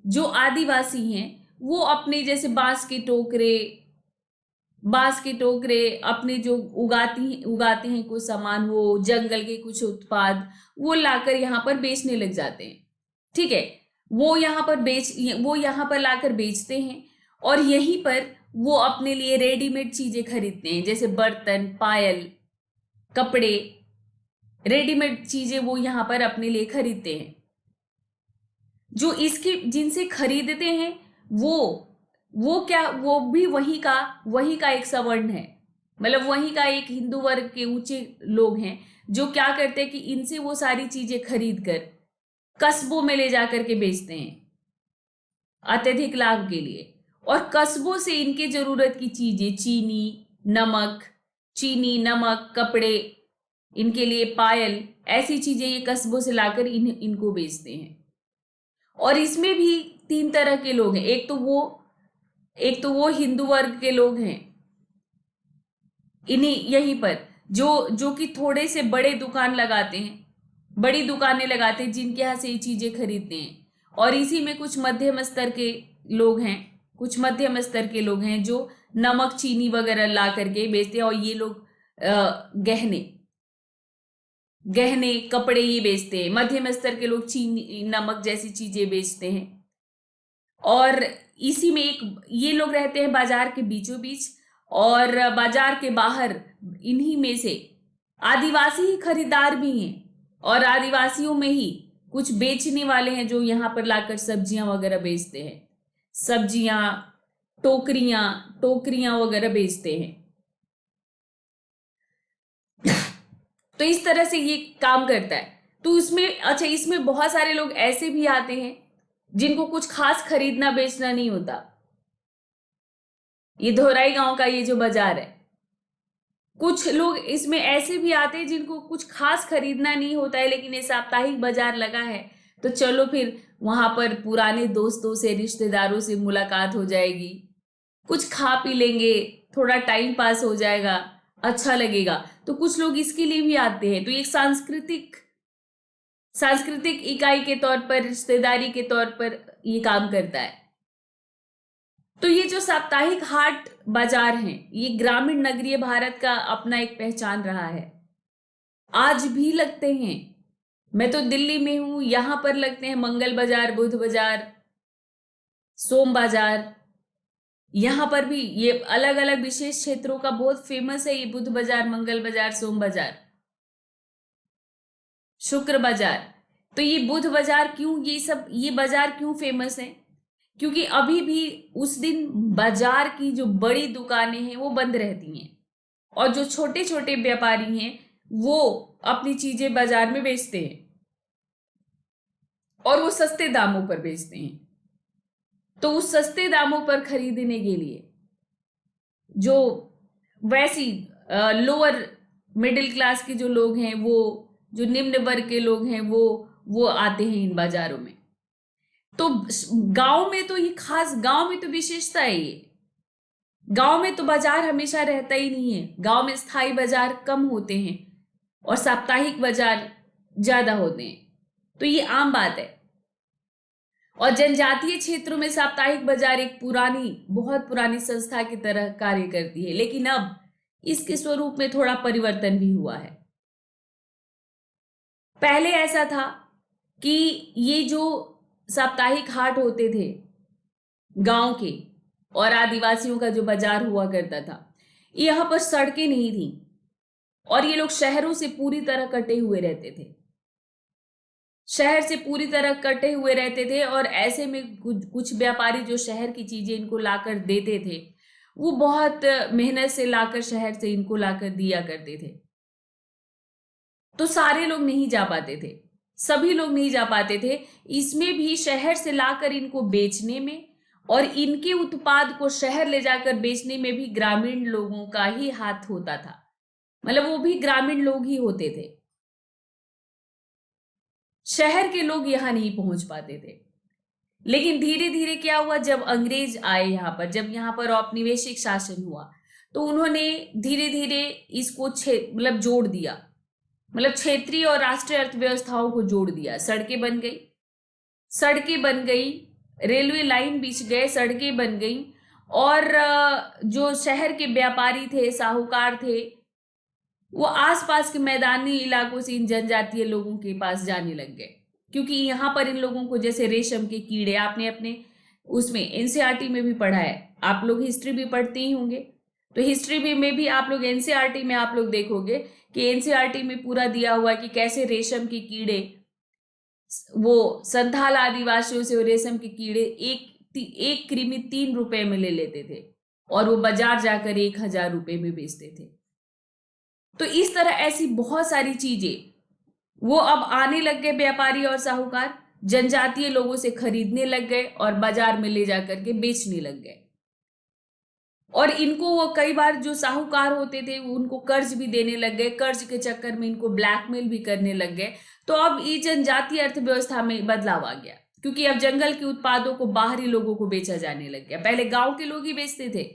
जो आदिवासी हैं वो अपने जैसे बांस के टोकरे अपने जो उगाते हैं कुछ सामान, वो जंगल के कुछ उत्पाद वो लाकर यहाँ पर बेचने लग जाते हैं। ठीक है, वो यहाँ पर लाकर बेचते हैं, और यहीं पर वो अपने लिए रेडीमेड चीजें खरीदते हैं, जैसे बर्तन, पायल, कपड़े, रेडीमेड चीजें वो यहाँ पर अपने लिए खरीदते हैं। जो इसकी जिनसे खरीदते हैं वो भी वही का एक सवर्ण है, मतलब वही का एक हिंदू वर्ग के ऊंचे लोग हैं, जो क्या करते हैं कि इनसे वो सारी चीजें खरीद कर कस्बों में ले जाकर के बेचते हैं अत्यधिक लाभ के लिए। और कस्बों से इनके जरूरत की चीजें, चीनी, नमक, कपड़े, इनके लिए पायल, ऐसी चीजें ये कस्बों से लाकर इनको बेचते हैं। और इसमें भी 3 तरह के लोग हैं। एक तो वो हिंदू वर्ग के लोग हैं, यहीं पर जो कि थोड़े से बड़ी दुकानें लगाते हैं, जिनके यहाँ से ये चीजें खरीदते हैं। और इसी में कुछ मध्यम स्तर के लोग हैं जो नमक, चीनी वगैरह ला करके बेचते हैं, और ये लोग गहने, कपड़े ये बेचते हैं। मध्यम स्तर के लोग चीनी, नमक जैसी चीजें बेचते हैं। और इसी में ये लोग रहते हैं बाजार के बीचों बीच, और बाजार के बाहर इन्हीं में से आदिवासी ही खरीदार भी हैं, और आदिवासियों में ही कुछ बेचने वाले हैं जो यहाँ पर लाकर सब्जियां वगैरह बेचते हैं, सब्जियां, टोकरियां वगैरह बेचते हैं। तो इस तरह से ये काम करता है। तो इसमें बहुत सारे लोग ऐसे भी आते हैं जिनको कुछ खास खरीदना बेचना नहीं होता। ये धोराई गांव का ये जो बाजार है, कुछ लोग इसमें ऐसे भी आते हैं जिनको कुछ खास खरीदना नहीं होता है, लेकिन ये साप्ताहिक बाजार लगा है तो चलो फिर वहां पर पुराने दोस्तों से, रिश्तेदारों से मुलाकात हो जाएगी, कुछ खा पी लेंगे, थोड़ा टाइम पास हो जाएगा, अच्छा लगेगा। तो कुछ लोग इसके लिए भी आते हैं। तो एक सांस्कृतिक इकाई के तौर पर, रिश्तेदारी के तौर पर ये काम करता है। तो ये जो साप्ताहिक हाट बाजार हैं, ये ग्रामीण नगरीय भारत का अपना एक पहचान रहा है। आज भी लगते हैं। मैं तो दिल्ली में हूं, यहां पर लगते हैं मंगल बाजार, बुध बाजार, सोम बाजार। यहां पर भी ये अलग अलग विशेष क्षेत्रों का बहुत फेमस है, ये बुध बाजार, मंगल बाजार, सोम बाजार, शुक्र बाजार। तो ये बुध बाजार क्यों, ये बाजार क्यों फेमस है? क्योंकि अभी भी उस दिन बाजार की जो बड़ी दुकानें हैं वो बंद रहती हैं और जो छोटे छोटे व्यापारी हैं वो अपनी चीजें बाजार में बेचते हैं और वो सस्ते दामों पर बेचते हैं। तो उस सस्ते दामों पर खरीदने के लिए जो वैसी लोअर मिडिल क्लास के जो लोग हैं, वो जो निम्न वर्ग के लोग हैं, वो आते हैं इन बाजारों में। तो गांव में तो ये खास, गांव में तो विशेषता है ये। गांव में तो बाजार हमेशा रहता ही नहीं है। गांव में स्थायी बाजार कम होते हैं और साप्ताहिक बाजार ज्यादा होते हैं। तो ये आम बात है। और जनजातीय क्षेत्रों में साप्ताहिक बाजार एक पुरानी, बहुत पुरानी संस्था की तरह कार्य करती है, लेकिन अब इसके स्वरूप में थोड़ा परिवर्तन भी हुआ है। पहले ऐसा था कि ये जो साप्ताहिक हाट होते थे गांव के और आदिवासियों का जो बाजार हुआ करता था, यहां पर सड़कें नहीं थी और ये लोग शहरों से पूरी तरह कटे हुए रहते थे। शहर से पूरी तरह कटे हुए रहते थे और ऐसे में कुछ व्यापारी जो शहर की चीजें इनको लाकर देते थे, वो बहुत मेहनत से लाकर शहर से इनको लाकर दिया करते थे। तो सारे लोग नहीं जा पाते थे, सभी लोग नहीं जा पाते थे। इसमें भी शहर से लाकर इनको बेचने में और इनके उत्पाद को शहर ले जाकर बेचने में भी ग्रामीण लोगों का ही हाथ होता था। मतलब वो भी ग्रामीण लोग ही होते थे, शहर के लोग यहां नहीं पहुंच पाते थे। लेकिन धीरे धीरे क्या हुआ, जब अंग्रेज आए यहाँ पर, जब यहाँ पर औपनिवेशिक शासन हुआ, तो उन्होंने धीरे धीरे इसको मतलब जोड़ दिया, मतलब क्षेत्रीय और राष्ट्रीय अर्थव्यवस्थाओं को जोड़ दिया। सड़कें बन गई, सड़कें बन गई, रेलवे लाइन बिछ गए, सड़कें बन गई। और जो शहर के व्यापारी थे, साहूकार थे, वो आसपास के मैदानी इलाकों से इन जनजातीय लोगों के पास जाने लग गए, क्योंकि यहाँ पर इन लोगों को, जैसे रेशम के कीड़े, आपने अपने उसमें एनसीईआरटी में भी पढ़ा है, आप लोग हिस्ट्री भी पढ़ते ही होंगे, तो हिस्ट्री में भी आप लोग एनसीईआरटी में आप लोग देखोगे कि एनसीईआरटी में पूरा दिया हुआ है कि कैसे रेशम के कीड़े, वो संथाल आदिवासियों से रेशम के कीड़े एक कृमि 3 रुपए में ले लेते थे और वो बाजार जाकर 1000 रुपए में बेचते थे। तो इस तरह ऐसी बहुत सारी चीजें वो अब आने लग गए, व्यापारी और साहूकार जनजातीय लोगों से खरीदने लग गए और बाजार में ले जाकर के बेचने लग गए। और इनको वो कई बार जो साहूकार होते थे उनको कर्ज भी देने लग गए, कर्ज के चक्कर में इनको ब्लैकमेल भी करने लग गए। तो अब ये जनजातीय अर्थव्यवस्था में बदलाव आ गया, क्योंकि अब जंगल के उत्पादों को बाहरी लोगों को बेचा जाने लग गया। पहले गांव के लोग ही बेचते थे,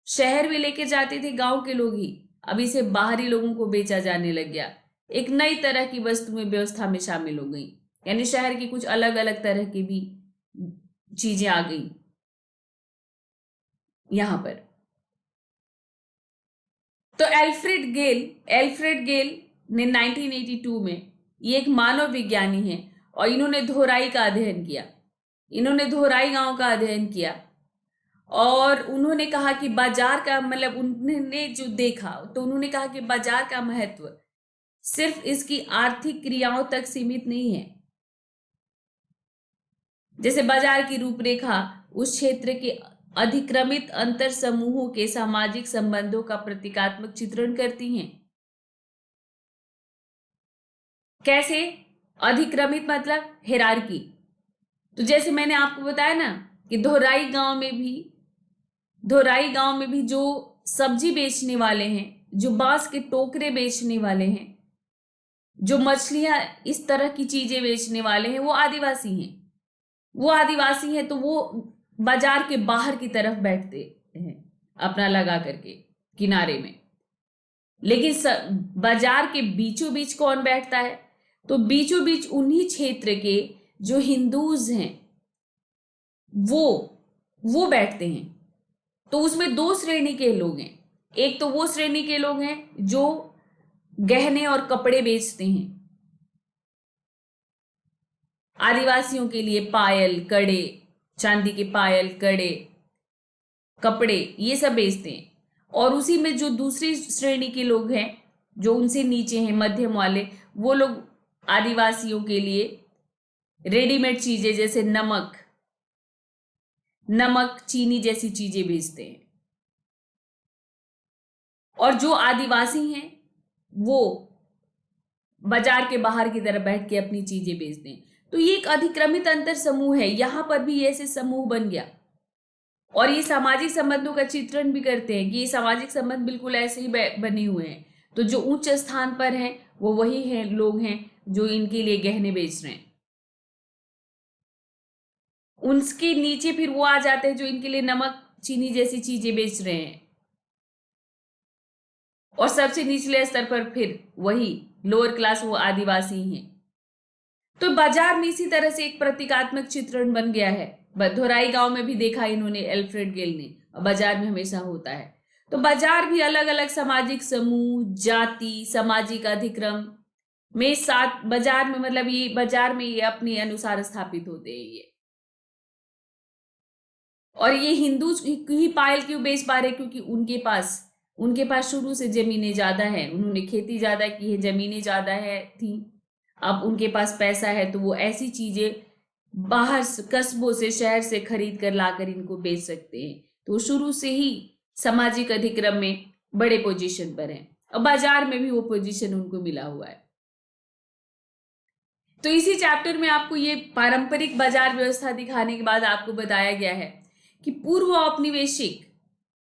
शहर में लेके जाते थे गांव के लोग ही, अब इसे बाहरी लोगों को बेचा जाने लग गया। एक नई तरह की वस्तुएं व्यवस्था में शामिल हो गई, यानी शहर की कुछ अलग अलग तरह की भी चीजें आ गई यहां पर। तो एल्फ्रेड गेल ने 1982 में, ये एक मानव विज्ञानी है और इन्होंने धोराई का अध्ययन किया, इन्होंने धोराई गांव का अध्ययन किया और उन्होंने कहा कि बाजार का, मतलब उन्होंने जो देखा तो उन्होंने कहा कि बाजार का महत्व सिर्फ इसकी आर्थिक क्रियाओं तक सीमित नहीं है। जैसे बाजार की रूपरेखा उस क्षेत्र के अधिक्रमित अंतर समूहों के सामाजिक संबंधों का प्रतीकात्मक चित्रण करती हैं। कैसे? अधिक्रमित मतलब हिरार्की। तो जैसे मैंने आपको बताया ना कि धोराई गांव में भी जो सब्जी बेचने वाले हैं, जो बांस के टोकरे बेचने वाले हैं, जो मछलियां, इस तरह की चीजें बेचने वाले हैं, वो आदिवासी हैं। तो वो बाजार के बाहर की तरफ बैठते हैं अपना लगा करके किनारे में। लेकिन बाजार के बीचों बीच कौन बैठता है? तो बीचों बीच उन्हीं क्षेत्र के जो हिंदूज हैं वो बैठते हैं। तो उसमें 2 श्रेणी के लोग हैं। एक तो वो श्रेणी के लोग हैं जो गहने और कपड़े बेचते हैं, आदिवासियों के लिए पायल, कड़े, चांदी के पायल, कड़े, कपड़े, ये सब बेचते हैं। और उसी में जो दूसरी श्रेणी के लोग हैं, जो उनसे नीचे हैं, मध्यम वाले, वो लोग आदिवासियों के लिए रेडीमेड चीजें जैसे नमक, नमक, चीनी जैसी चीजें बेचते हैं। और जो आदिवासी हैं वो बाजार के बाहर की तरफ बैठ के अपनी चीजें बेचते हैं। तो ये एक अधिक्रमित अंतर समूह है, यहां पर भी ऐसे समूह बन गया। और ये सामाजिक संबंधों का चित्रण भी करते हैं कि ये सामाजिक संबंध बिल्कुल ऐसे ही बने हुए हैं। तो जो उच्च स्थान पर हैं वो वही हैं, लोग हैं जो इनके लिए गहने बेच रहे हैं। उनके नीचे फिर वो आ जाते हैं जो इनके लिए नमक, चीनी जैसी चीजें बेच रहे हैं। और सबसे निचले स्तर पर फिर वही लोअर क्लास, वो आदिवासी हैं। तो बाजार में इसी तरह से एक प्रतीकात्मक चित्रण बन गया है। धोराई गांव में भी देखा इन्होंने, एल्फ्रेड गेल ने, और बाजार में हमेशा होता है। तो बाजार भी अलग अलग सामाजिक समूह, जाति, सामाजिक अधिक्रम में साथ बाजार में, मतलब ये बाजार में ये अपने अनुसार स्थापित होते हैं ये। और ये हिंदू ही पायल क्यों बेच पा रहे, क्योंकि उनके पास शुरू से जमीनें ज्यादा है, उन्होंने खेती ज्यादा की है, जमीनें ज्यादा है थी। अब उनके पास पैसा है तो वो ऐसी चीजें बाहर कस्बों से, शहर से खरीद कर लाकर इनको बेच सकते हैं। तो शुरू से ही सामाजिक अधिक्रम में बड़े पोजीशन पर हैं और बाजार में भी वो पोजीशन उनको मिला हुआ है। तो इसी चैप्टर में आपको ये पारंपरिक बाजार व्यवस्था दिखाने के बाद आपको बताया गया है कि पूर्व औपनिवेशिक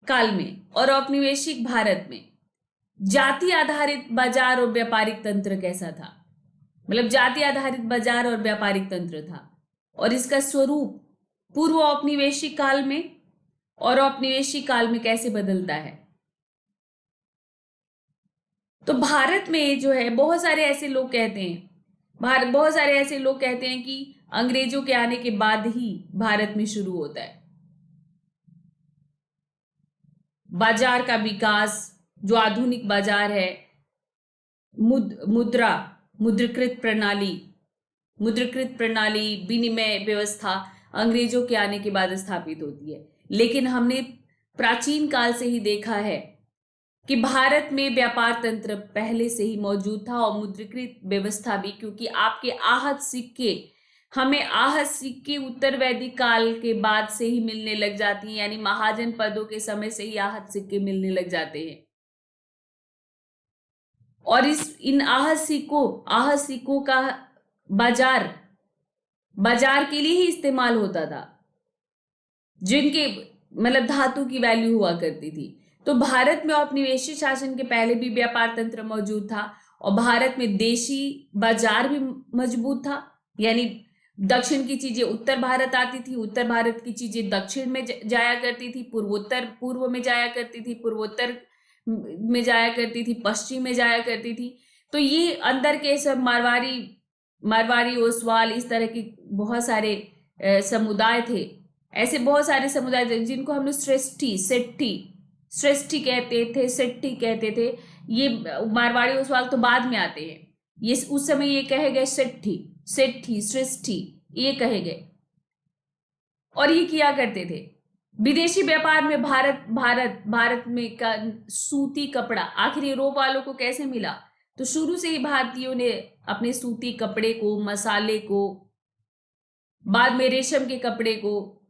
काल में और औपनिवेशिक भारत में जाति आधारित बाजार और व्यापारिक तंत्र कैसा था। मतलब जाति आधारित बाजार और व्यापारिक तंत्र था, और इसका स्वरूप पूर्व औपनिवेशिक काल में और औपनिवेशिक काल में कैसे बदलता है। तो भारत में जो है बहुत सारे ऐसे लोग कहते हैं, बहुत सारे ऐसे लोग कहते हैं कि अंग्रेजों के आने के बाद ही भारत में शुरू होता है बाजार का विकास। जो आधुनिक बाजार है, मुद्रा, मुद्रीकृत प्रणाली, विनिमय व्यवस्था अंग्रेजों के आने के बाद स्थापित होती है। लेकिन हमने प्राचीन काल से ही देखा है कि भारत में व्यापार तंत्र पहले से ही मौजूद था, और मुद्रीकृत व्यवस्था भी, क्योंकि आपके आहत सिक्के उत्तर वैदिक काल के बाद से ही मिलने लग जाती हैं, यानी महाजन पदों के समय से ही आहत सिक्के मिलने लग जाते हैं। और इन आहत सिक्कों का बाजार के लिए ही इस्तेमाल होता था, जिनके मतलब धातु की वैल्यू हुआ करती थी। तो भारत में औपनिवेशिक शासन के पहले भी व्यापार तंत्र मौजूद था, और भारत में देशी बाजार भी मजबूत था। यानी दक्षिण की चीजें उत्तर भारत आती थी, उत्तर भारत की चीजें दक्षिण में जाया करती थी, पूर्व में जाया करती थी, पूर्वोत्तर में जाया करती थी, पश्चिम में जाया करती थी। तो ये अंदर के सब मारवाड़ी, ओसवाल, इस तरह के बहुत सारे समुदाय थे। ऐसे बहुत सारे समुदाय थे जिनको हम लोग श्रेष्ठी कहते थे, सेट्टी कहते थे। ये मारवाड़ी ओसवाल तो बाद में आते हैं, ये उस समय ये कहे गए सेट्ठी, श्रेष्ठी, ये कहे गए। और ये किया करते थे विदेशी व्यापार में। भारत में का सूती कपड़ा आखिर यूरोप वालों को कैसे मिला, तो शुरू से ही भारतीयों ने अपने सूती कपड़े को, मसाले को, बाद में रेशम के कपड़े को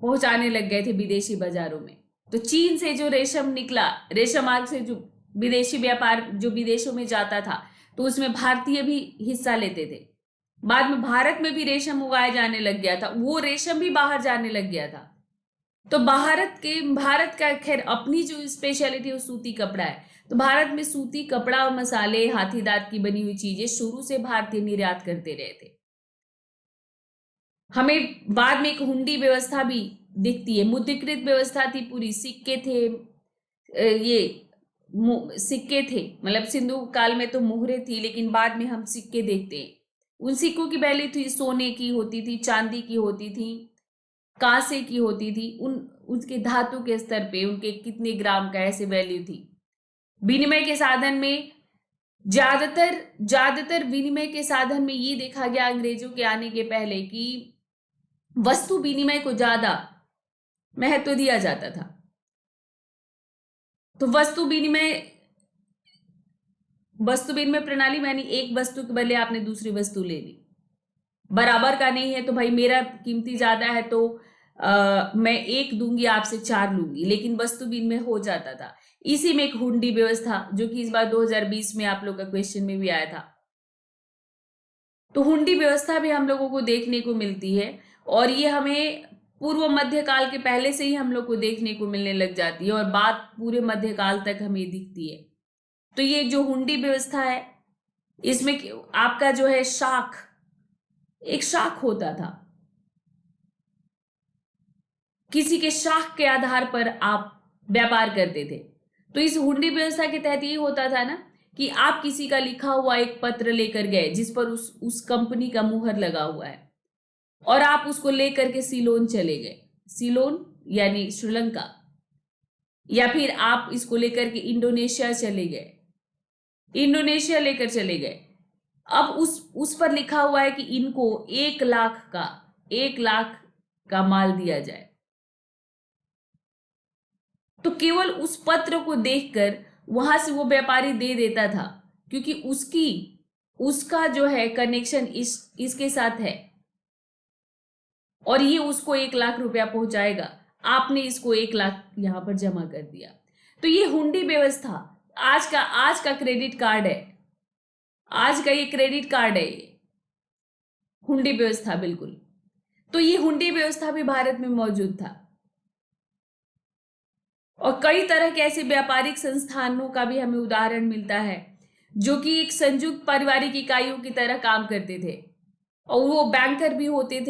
पहुंचाने लग गए थे विदेशी बाजारों में। तो चीन से जो रेशम निकला, रेशम मार्ग से जो विदेशी व्यापार जो विदेशों में जाता था, तो उसमें भारतीय भी हिस्सा लेते थे। बाद में भारत में भी रेशम उगाया जाने लग गया था, वो रेशम भी बाहर जाने लग गया था। तो भारत का खैर अपनी जो स्पेशलिटी वो सूती कपड़ा है। तो भारत में सूती कपड़ा और मसाले, हाथी दांत की बनी हुई चीजें शुरू से भारतीय निर्यात करते रहे थे। हमें बाद में एक हुंडी व्यवस्था भी दिखती है, मुद्रीकृत व्यवस्था थी पूरी, सिक्के थे, सिक्के थे, मतलब सिंधु काल में तो मुहरे थी, लेकिन बाद में हम सिक्के देखते हैं। उन सिक्कों की वैल्यू थी, सोने की होती थी, चांदी की होती थी, कांसे की होती थी, उसके धातु के स्तर पे उनके कितने ग्राम का ऐसे वैल्यू थी। विनिमय के साधन में ज्यादातर विनिमय के साधन में ये देखा गया अंग्रेजों के आने के पहले कि वस्तु विनिमय को ज्यादा महत्व दिया जाता था। तो वस्तु विनिमय प्रणाली में एक वस्तु के बदले आपने दूसरी वस्तु ले ली, बराबर का नहीं है तो भाई मेरा कीमती ज्यादा है तो मैं 1 दूंगी, आपसे 4 लूंगी, लेकिन वस्तु बीन में हो जाता था। इसी में एक हुंडी व्यवस्था, जो कि इस बार 2020 में आप लोग का क्वेश्चन में भी आया था। तो हुंडी व्यवस्था भी हम लोगों को देखने को मिलती है, और ये हमें पूर्व मध्यकाल के पहले से ही हम लोग को देखने को मिलने लग जाती है, और बात पूरे मध्यकाल तक हमें दिखती है। तो ये जो हुंडी व्यवस्था है, इसमें आपका जो है शाख, एक शाख होता था, किसी के शाख के आधार पर आप व्यापार करते थे। तो इस हुंडी व्यवस्था के तहत ये होता था ना कि आप किसी का लिखा हुआ एक पत्र लेकर गए जिस पर उस कंपनी का मुहर लगा हुआ है, और आप उसको लेकर के सीलोन चले गए, सीलोन यानी श्रीलंका, या फिर आप इसको लेकर के इंडोनेशिया चले गए, इंडोनेशिया लेकर चले गए। अब उस पर लिखा हुआ है कि इनको 1 लाख का माल दिया जाए। तो केवल उस पत्र को देखकर वहां से वो व्यापारी दे देता था, क्योंकि उसका जो है कनेक्शन इसके साथ है, और ये उसको 1 लाख रुपया पहुंचाएगा। आपने इसको 1 लाख यहां पर जमा कर दिया। तो ये हुंडी व्यवस्था आज का क्रेडिट कार्ड है, आज का ये क्रेडिट कार्ड है, ये हुंडी व्यवस्था बिल्कुल। तो ये हुंडी व्यवस्था भी भारत में मौजूद था, और कई तरह के ऐसे व्यापारिक संस्थानों का भी हमें उदाहरण मिलता है जो कि एक संयुक्त पारिवारिक इकाइयों की तरह काम करते थे, और वो बैंकर भी होते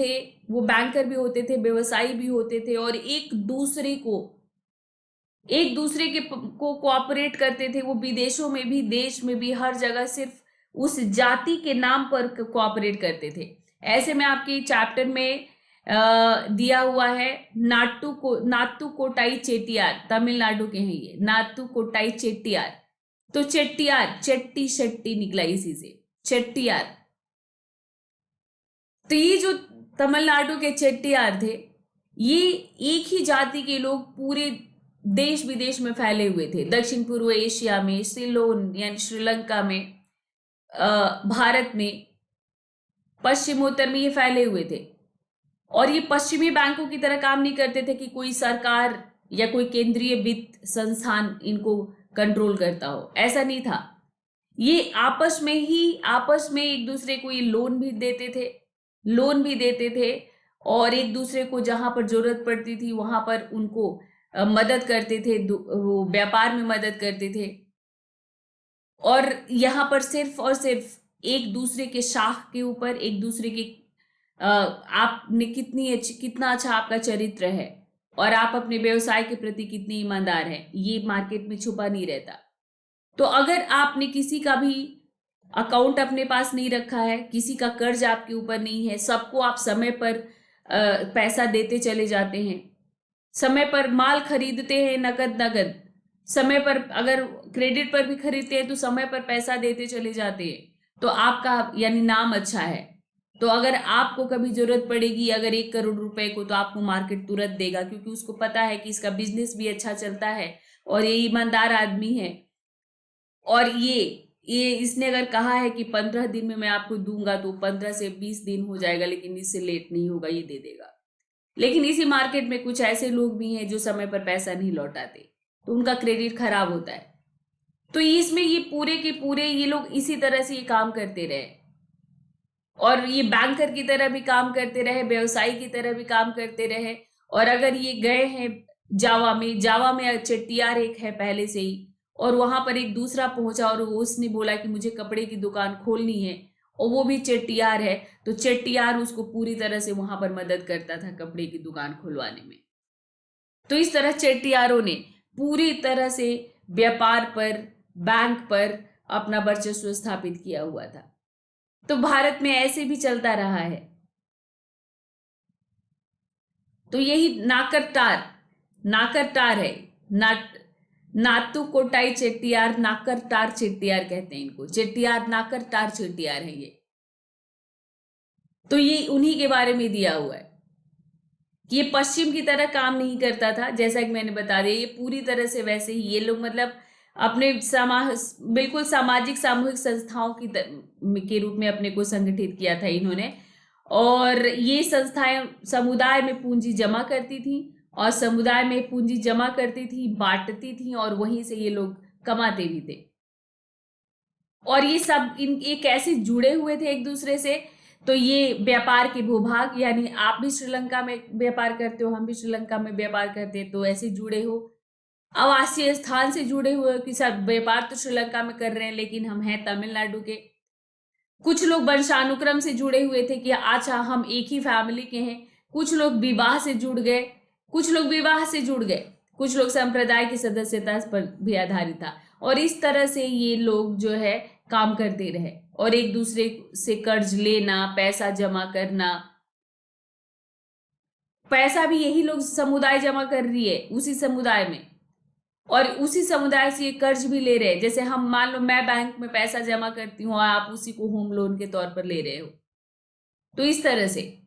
थे, व्यवसायी भी होते थे, और एक दूसरे के को कोऑपरेट करते थे। वो विदेशों में भी, देश में भी, हर जगह सिर्फ उस जाति के नाम पर कोऑपरेट करते थे। ऐसे में आपके चैप्टर में दिया हुआ है नातू कोटाई चेट्टियार, तमिलनाडु के हैं ये, नातू कोटाई चेट्टियार। तो चेट्टियार, चट्टी शट्टी निकला इसी से, चेट्टियार। तो ये जो तमिलनाडु के चेट्टियार थे, ये एक ही जाति के लोग पूरे देश विदेश में फैले हुए थे, दक्षिण पूर्व एशिया में, सिलोन यानी श्रीलंका में, भारत में, पश्चिमोत्तर में ये फैले हुए थे। और ये पश्चिमी बैंकों की तरह काम नहीं करते थे कि कोई सरकार या कोई केंद्रीय वित्त संस्थान इनको कंट्रोल करता हो, ऐसा नहीं था। ये आपस में एक दूसरे को ये लोन भी देते थे, और एक दूसरे को जहां पर जरूरत पड़ती थी वहां पर उनको मदद करते थे, वो व्यापार में मदद करते थे। और यहाँ पर सिर्फ और सिर्फ एक दूसरे के शाख के ऊपर, एक दूसरे के आपने कितना अच्छा आपका चरित्र है, और आप अपने व्यवसाय के प्रति कितने ईमानदार हैं, ये मार्केट में छुपा नहीं रहता। तो अगर आपने किसी का भी अकाउंट अपने पास नहीं रखा है, किसी का कर्ज आपके ऊपर नहीं है, सबको आप समय पर पैसा देते चले जाते हैं, समय पर माल खरीदते हैं, नगद समय पर, अगर क्रेडिट पर भी खरीदते हैं तो समय पर पैसा देते चले जाते हैं, तो आपका यानी नाम अच्छा है। तो अगर आपको कभी जरूरत पड़ेगी अगर 1 करोड़ रुपए को, तो आपको मार्केट तुरंत देगा, क्योंकि उसको पता है कि इसका बिजनेस भी अच्छा चलता है और ये ईमानदार आदमी है, और ये इसने अगर कहा है कि 15 दिन में मैं आपको दूंगा तो 15 से 20 दिन हो जाएगा, लेकिन इससे लेट नहीं होगा, ये दे देगा। लेकिन इसी मार्केट में कुछ ऐसे लोग भी हैं जो समय पर पैसा नहीं लौटाते, तो उनका क्रेडिट खराब होता है। तो इसमें ये पूरे के पूरे ये लोग इसी तरह से ये काम करते रहे, और ये बैंकर की तरह भी काम करते रहे, व्यवसायी की तरह भी काम करते रहे। और अगर ये गए हैं जावा में चेट्टियार एक है पहले से ही, और वहां पर एक दूसरा पहुंचा और उसने बोला कि मुझे कपड़े की दुकान खोलनी है, और वो भी चेट्टियार है, तो चेट्टियार उसको पूरी तरह से वहां पर मदद करता था कपड़े की दुकान खुलवाने में। तो इस तरह चेट्टियारों ने पूरी तरह से व्यापार पर, बैंक पर अपना वर्चस्व स्थापित किया हुआ था। तो भारत में ऐसे भी चलता रहा है। तो यही नाकर टार है, नातू कोटाई चेट्टियार, नाकर टार चेट्टियार कहते हैं इनको, चेट्टियार नाकर टार चेट्टियार है ये। तो ये उन्हीं के बारे में दिया हुआ है कि ये पश्चिम की तरह काम नहीं करता था, जैसा कि मैंने बता दिया, ये पूरी तरह से वैसे ही ये लोग मतलब अपने बिल्कुल सामाजिक सामूहिक संस्थाओं के रूप में अपने को संगठित किया था इन्होंने। और ये संस्थाएं समुदाय में पूंजी जमा करती थी और समुदाय में पूंजी जमा करती थी, बांटती थी और वहीं से ये लोग कमाते भी थे। और ये सब ये कैसे जुड़े हुए थे एक दूसरे से, तो ये व्यापार के भूभाग, यानी आप भी श्रीलंका में व्यापार करते हो, हम भी श्रीलंका में व्यापार करते हैं, तो ऐसे जुड़े हो। आवासीय स्थान से जुड़े हुए हो कि सब व्यापार तो श्रीलंका में कर रहे हैं लेकिन हम हैं तमिलनाडु के। कुछ लोग वंशानुक्रम से जुड़े हुए थे कि अच्छा हम एक ही फैमिली के हैं। कुछ लोग विवाह से जुड़ गए, कुछ लोग विवाह से जुड़ गए, कुछ लोग संप्रदाय की सदस्यता पर भी आधारित था। और इस तरह से ये लोग जो है काम करते रहे और एक दूसरे से कर्ज लेना, पैसा जमा करना। पैसा भी यही लोग समुदाय जमा कर रही है उसी समुदाय में, और उसी समुदाय से ये कर्ज भी ले रहे हैं। जैसे हम मान लो मैं बैंक में पैसा जमा करती हूँ और आप उसी को होम लोन के तौर पर ले रहे हो, तो इस तरह से।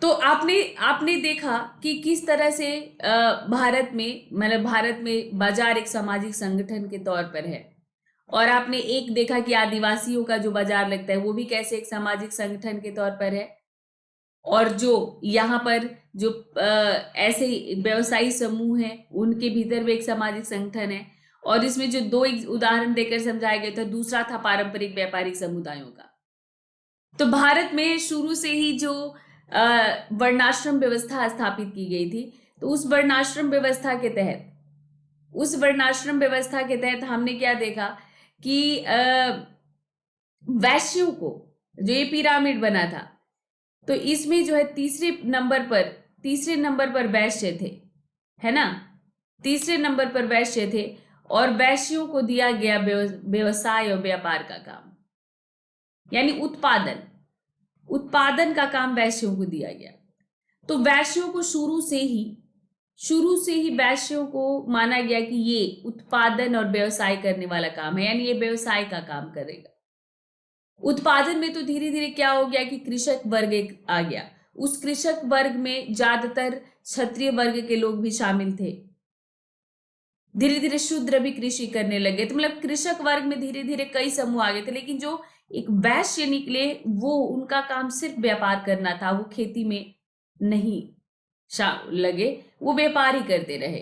तो आपने आपने देखा कि किस तरह से भारत में, मतलब भारत में बाजार एक सामाजिक संगठन के तौर पर है। और आपने एक देखा कि आदिवासियों का जो बाजार लगता है वो भी कैसे एक सामाजिक संगठन के तौर पर है। और जो यहाँ पर जो ऐसे व्यवसायी समूह हैं उनके भीतर भी एक सामाजिक संगठन है। और इसमें जो दो उदाहरण देकर समझाया गया था, दूसरा था पारंपरिक व्यापारिक समुदायों का। तो भारत में शुरू से ही जो वर्णाश्रम व्यवस्था स्थापित की गई थी, तो उस वर्णाश्रम व्यवस्था के तहत हमने क्या देखा कि वैश्यों को, जो ये पिरामिड बना था, तो इसमें जो है तीसरे नंबर पर वैश्य थे, है ना। तीसरे नंबर पर वैश्य थे और वैश्यों को दिया गया व्यवसाय और व्यापार का काम, यानी उत्पादन का काम वैश्यों को दिया गया। तो वैश्यों को शुरू से ही वैश्यों को माना गया कि ये उत्पादन और व्यवसाय करने वाला काम है, यानी ये व्यवसाय का काम करेगा। उत्पादन में तो धीरे धीरे क्या हो गया कि कृषक वर्ग एक आ गया। उस कृषक वर्ग में ज्यादातर क्षत्रिय वर्ग के लोग भी शामिल थे। धीरे धीरे शूद्र भी कृषि करने लगे। तो मतलब कृषक वर्ग में धीरे धीरे कई समूह आ गए थे, लेकिन जो एक वैश्य निकले वो उनका काम सिर्फ व्यापार करना था, वो खेती में नहीं लगे, वो व्यापार ही करते रहे।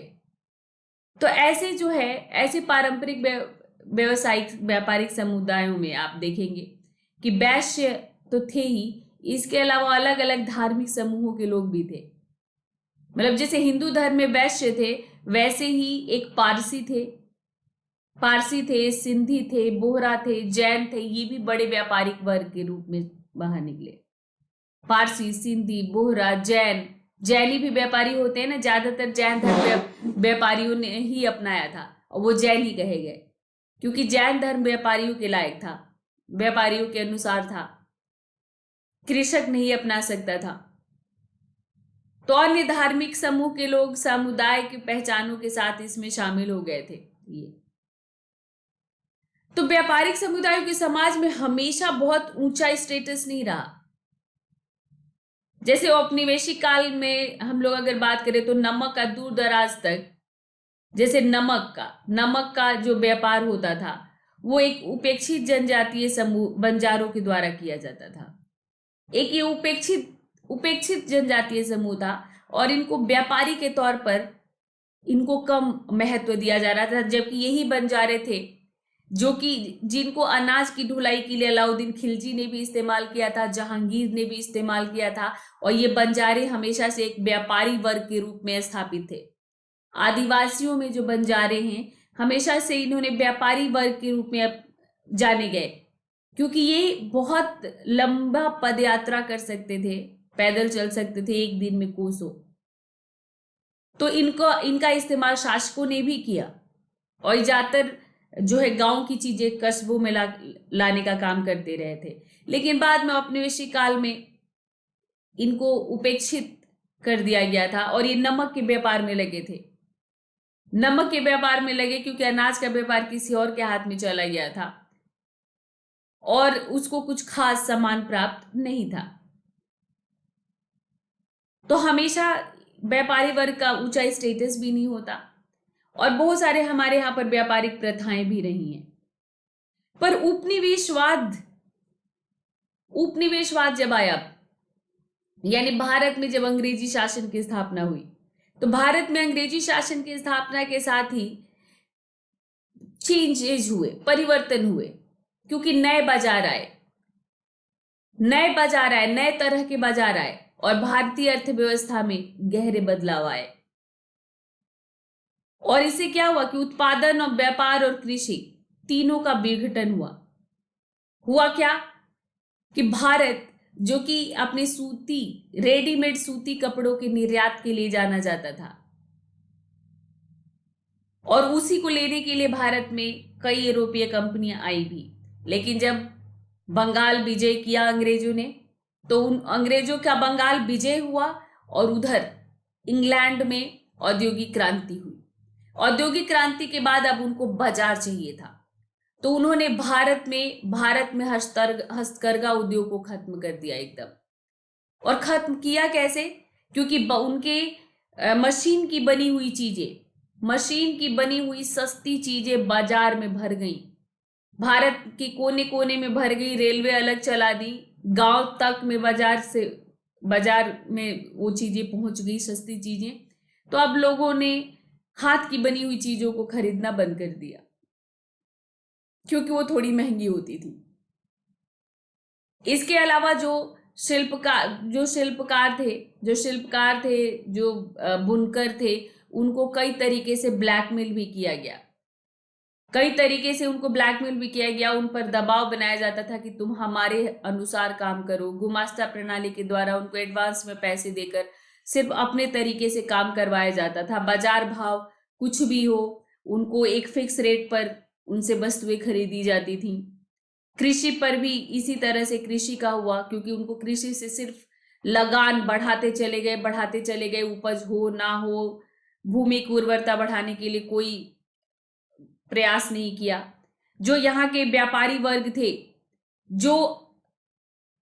तो ऐसे जो है, ऐसे पारंपरिक व्यवसायिक व्यापारिक समुदायों में आप देखेंगे कि वैश्य तो थे ही, इसके अलावा अलग अलग धार्मिक समूहों के लोग भी थे। मतलब जैसे हिंदू धर्म में वैश्य थे, वैसे ही एक पारसी थे, सिंधी थे, बोहरा थे, जैन थे। ये भी बड़े व्यापारिक वर्ग के रूप में बाहर निकले। पारसी, सिंधी, बोहरा, जैनी भी व्यापारी होते हैं ना। ज्यादातर जैन धर्म व्यापारियों ने ही अपनाया था और वो जैन ही कहे गए, क्योंकि जैन धर्म व्यापारियों के लायक था, व्यापारियों के अनुसार था, कृषक नहीं अपना सकता था। तो अन्य धार्मिक समूह के लोग समुदाय की पहचानों के साथ इसमें शामिल हो गए थे। ये तो व्यापारिक समुदायों के समाज में हमेशा बहुत ऊंचा स्टेटस नहीं रहा। जैसे औपनिवेशिक काल में हम लोग अगर बात करें तो नमक का दूर दराज तक, जैसे नमक का जो व्यापार होता था वो एक उपेक्षित जनजातीय समूह बंजारों के द्वारा किया जाता था। एक ये उपेक्षित जनजातीय समूह था और इनको व्यापारी के तौर पर इनको कम महत्व दिया जा रहा था, जबकि यही बंजारे थे जो कि जिनको अनाज की ढुलाई के लिए अलाउद्दीन खिलजी ने भी इस्तेमाल किया था, जहांगीर ने भी इस्तेमाल किया था। और ये बंजारे हमेशा से एक व्यापारी वर्ग के रूप में स्थापित थे। आदिवासियों में जो बंजारे हैं हमेशा से इन्होंने व्यापारी वर्ग के रूप में जाने गए, क्योंकि ये बहुत लंबा पदयात्रा कर सकते थे, पैदल चल सकते थे एक दिन में कोसों। तो इनका इस्तेमाल शासकों ने भी किया और ज्यादातर जो है गांव की चीजें कस्बों में लाने का काम करते रहे थे। लेकिन बाद में औपनिवेशिक काल में इनको उपेक्षित कर दिया गया था और ये नमक के व्यापार में लगे थे। नमक के व्यापार में लगे क्योंकि अनाज का व्यापार किसी और के हाथ में चला गया था और उसको कुछ खास सामान प्राप्त नहीं था। तो हमेशा व्यापारी वर्ग का ऊंचा स्टेटस भी नहीं होता और बहुत सारे हमारे यहाँ पर व्यापारिक प्रथाएं भी रही हैं। पर उपनिवेशवाद उपनिवेशवाद जब आया, यानी भारत में जब अंग्रेजी शासन की स्थापना हुई, तो भारत में अंग्रेजी शासन की स्थापना के साथ ही चेंजेज हुए, परिवर्तन हुए, क्योंकि नए बाजार आए, नए तरह के बाजार आए और भारतीय अर्थव्यवस्था में गहरे बदलाव आए। और इससे क्या हुआ कि उत्पादन और व्यापार और कृषि तीनों का विघटन हुआ क्या कि भारत, जो कि अपने रेडीमेड सूती कपड़ों के निर्यात के लिए जाना जाता था, और उसी को लेने के लिए भारत में कई यूरोपीय कंपनियां आई भी, लेकिन जब बंगाल विजय किया अंग्रेजों ने, तो उन अंग्रेजों का बंगाल विजय हुआ और उधर इंग्लैंड में औद्योगिक क्रांति हुई। औद्योगिक क्रांति के बाद अब उनको बाजार चाहिए था, तो उन्होंने भारत में हस्तकरघा उद्योग को खत्म कर दिया एकदम। और खत्म किया कैसे? क्योंकि उनके मशीन की बनी हुई सस्ती चीजें बाजार में भर गई, भारत के कोने कोने में भर गई, रेलवे अलग चला दी, गांव तक में बाजार में वो चीजें पहुंच गई, सस्ती चीजें। तो अब लोगों ने हाथ की बनी हुई चीजों को खरीदना बंद कर दिया, क्योंकि वो थोड़ी महंगी होती थी। इसके अलावा जो शिल्पकार थे, जो बुनकर थे, उनको कई तरीके से ब्लैकमेल भी किया गया, उन पर दबाव बनाया जाता था कि तुम हमारे अनुसार काम करो। गुमास्ता प्रणाली के द्वारा उनको एडवांस में पैसे देकर सिर्फ अपने तरीके से काम करवाया जाता था। बाजार भाव कुछ भी हो, उनको एक फिक्स रेट पर उनसे वस्तुएं खरीदी जाती थी। कृषि पर भी इसी तरह से कृषि का हुआ, क्योंकि उनको कृषि से सिर्फ लगान बढ़ाते चले गए, उपज हो ना हो, भूमि की उर्वरता बढ़ाने के लिए कोई प्रयास नहीं किया। जो यहाँ के व्यापारी वर्ग थे, जो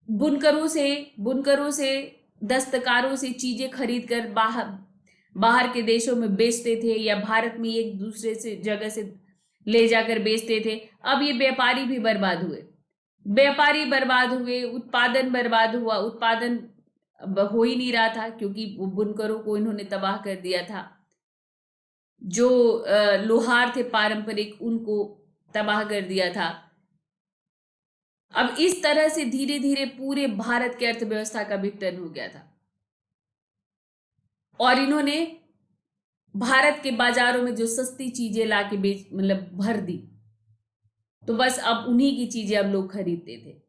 बुनकरों से दस्तकारों से चीजें खरीद कर बाहर के देशों में बेचते थे, या भारत में एक दूसरे से जगह से ले जाकर बेचते थे, अब ये व्यापारी भी बर्बाद हुए, उत्पादन बर्बाद हुआ, उत्पादन हो ही नहीं रहा था, क्योंकि बुनकरों को इन्होंने तबाह कर दिया था। जो लोहार थे पारंपरिक, उनको तबाह कर दिया था। अब इस तरह से धीरे धीरे पूरे भारत के अर्थव्यवस्था का विघटन हो गया था, और इन्होंने भारत के बाजारों में जो सस्ती चीजें लाके भर दी, तो बस अब उन्हीं की चीजें अब लोग खरीदते थे।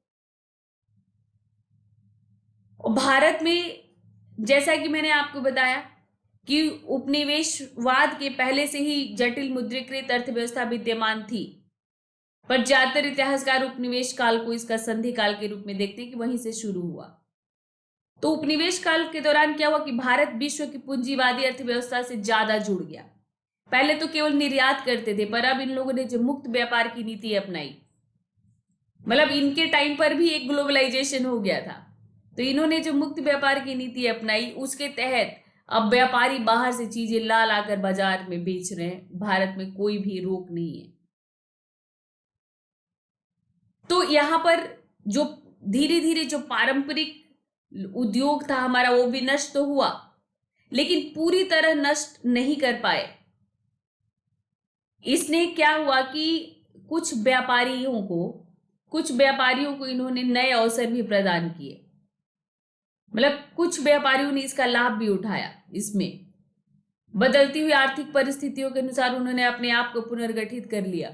और भारत में, जैसा कि मैंने आपको बताया कि उपनिवेशवाद के पहले से ही जटिल मुद्रीकृत अर्थव्यवस्था विद्यमान थी, पर ज्यादातर इतिहासकार उपनिवेश काल को इसका संधि काल के रूप में देखते हैं कि वहीं से शुरू हुआ। तो उपनिवेश काल के दौरान क्या हुआ कि भारत विश्व की पूंजीवादी अर्थव्यवस्था से ज्यादा जुड़ गया। पहले तो केवल निर्यात करते थे, पर अब इन लोगों ने जो मुक्त व्यापार की नीति अपनाई, इनके टाइम पर भी एक ग्लोबलाइजेशन हो गया था, तो इन्होंने जो मुक्त व्यापार की नीति अपनाई, उसके तहत अब व्यापारी बाहर से चीजें ला कर बाजार में बेच रहे हैं, भारत में कोई भी रोक नहीं है। तो यहां पर जो धीरे धीरे जो पारंपरिक उद्योग था हमारा, वो भी नष्ट तो हुआ, लेकिन पूरी तरह नष्ट नहीं कर पाए। इसने क्या हुआ कि कुछ व्यापारियों को इन्होंने नए अवसर भी प्रदान किए, कुछ व्यापारियों ने इसका लाभ भी उठाया। इसमें बदलती हुई आर्थिक परिस्थितियों के अनुसार उन्होंने अपने आप को पुनर्गठित कर लिया।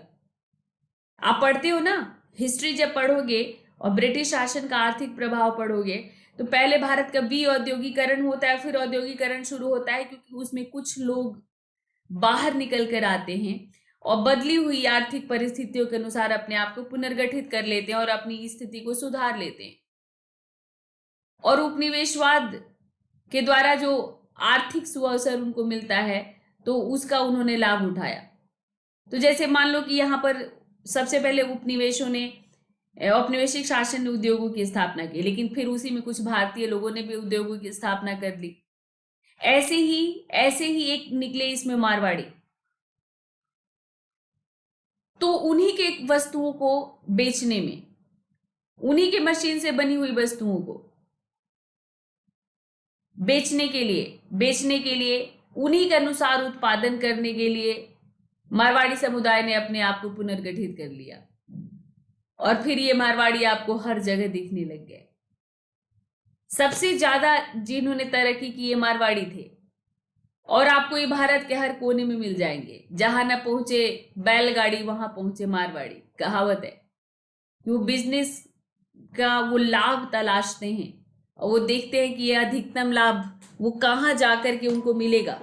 आप पढ़ते हो ना, हिस्ट्री जब पढ़ोगे और ब्रिटिश शासन का आर्थिक प्रभाव पढ़ोगे, तो पहले भारत का औद्योगिकरण होता है, फिर औद्योगिकरण शुरू होता है, क्योंकि उसमें कुछ लोग बाहर निकल कर आते हैं और बदली हुई आर्थिक परिस्थितियों के अनुसार अपने आप को पुनर्गठित कर लेते हैं और अपनी स्थिति को सुधार लेते हैं। और उपनिवेशवाद के द्वारा जो आर्थिक सुअवसर उनको मिलता है, तो उसका उन्होंने लाभ उठाया। तो जैसे मान लो कि यहाँ पर सबसे पहले औपनिवेशिक शासन ने उद्योगों की स्थापना की, लेकिन फिर उसी में कुछ भारतीय लोगों ने भी उद्योगों की स्थापना कर ली। ऐसे ही एक निकले इसमें मारवाड़ी। तो उन्हीं के वस्तुओं को बेचने में, उन्हीं के मशीन से बनी हुई वस्तुओं को बेचने के लिए उन्हीं के अनुसार उत्पादन करने के लिए मारवाड़ी समुदाय ने अपने आप को पुनर्गठित कर लिया, और फिर ये मारवाड़ी आपको हर जगह दिखने लग गए। सबसे ज्यादा जिन्होंने तरक्की की ये मारवाड़ी थे, और आपको ये भारत के हर कोने में मिल जाएंगे। जहां न पहुंचे बैलगाड़ी वहां पहुंचे मारवाड़ी, कहावत है। वो बिजनेस का वो लाभ तलाशते हैं और वो देखते हैं कि ये अधिकतम लाभ वो कहाँ जाकर के उनको मिलेगा,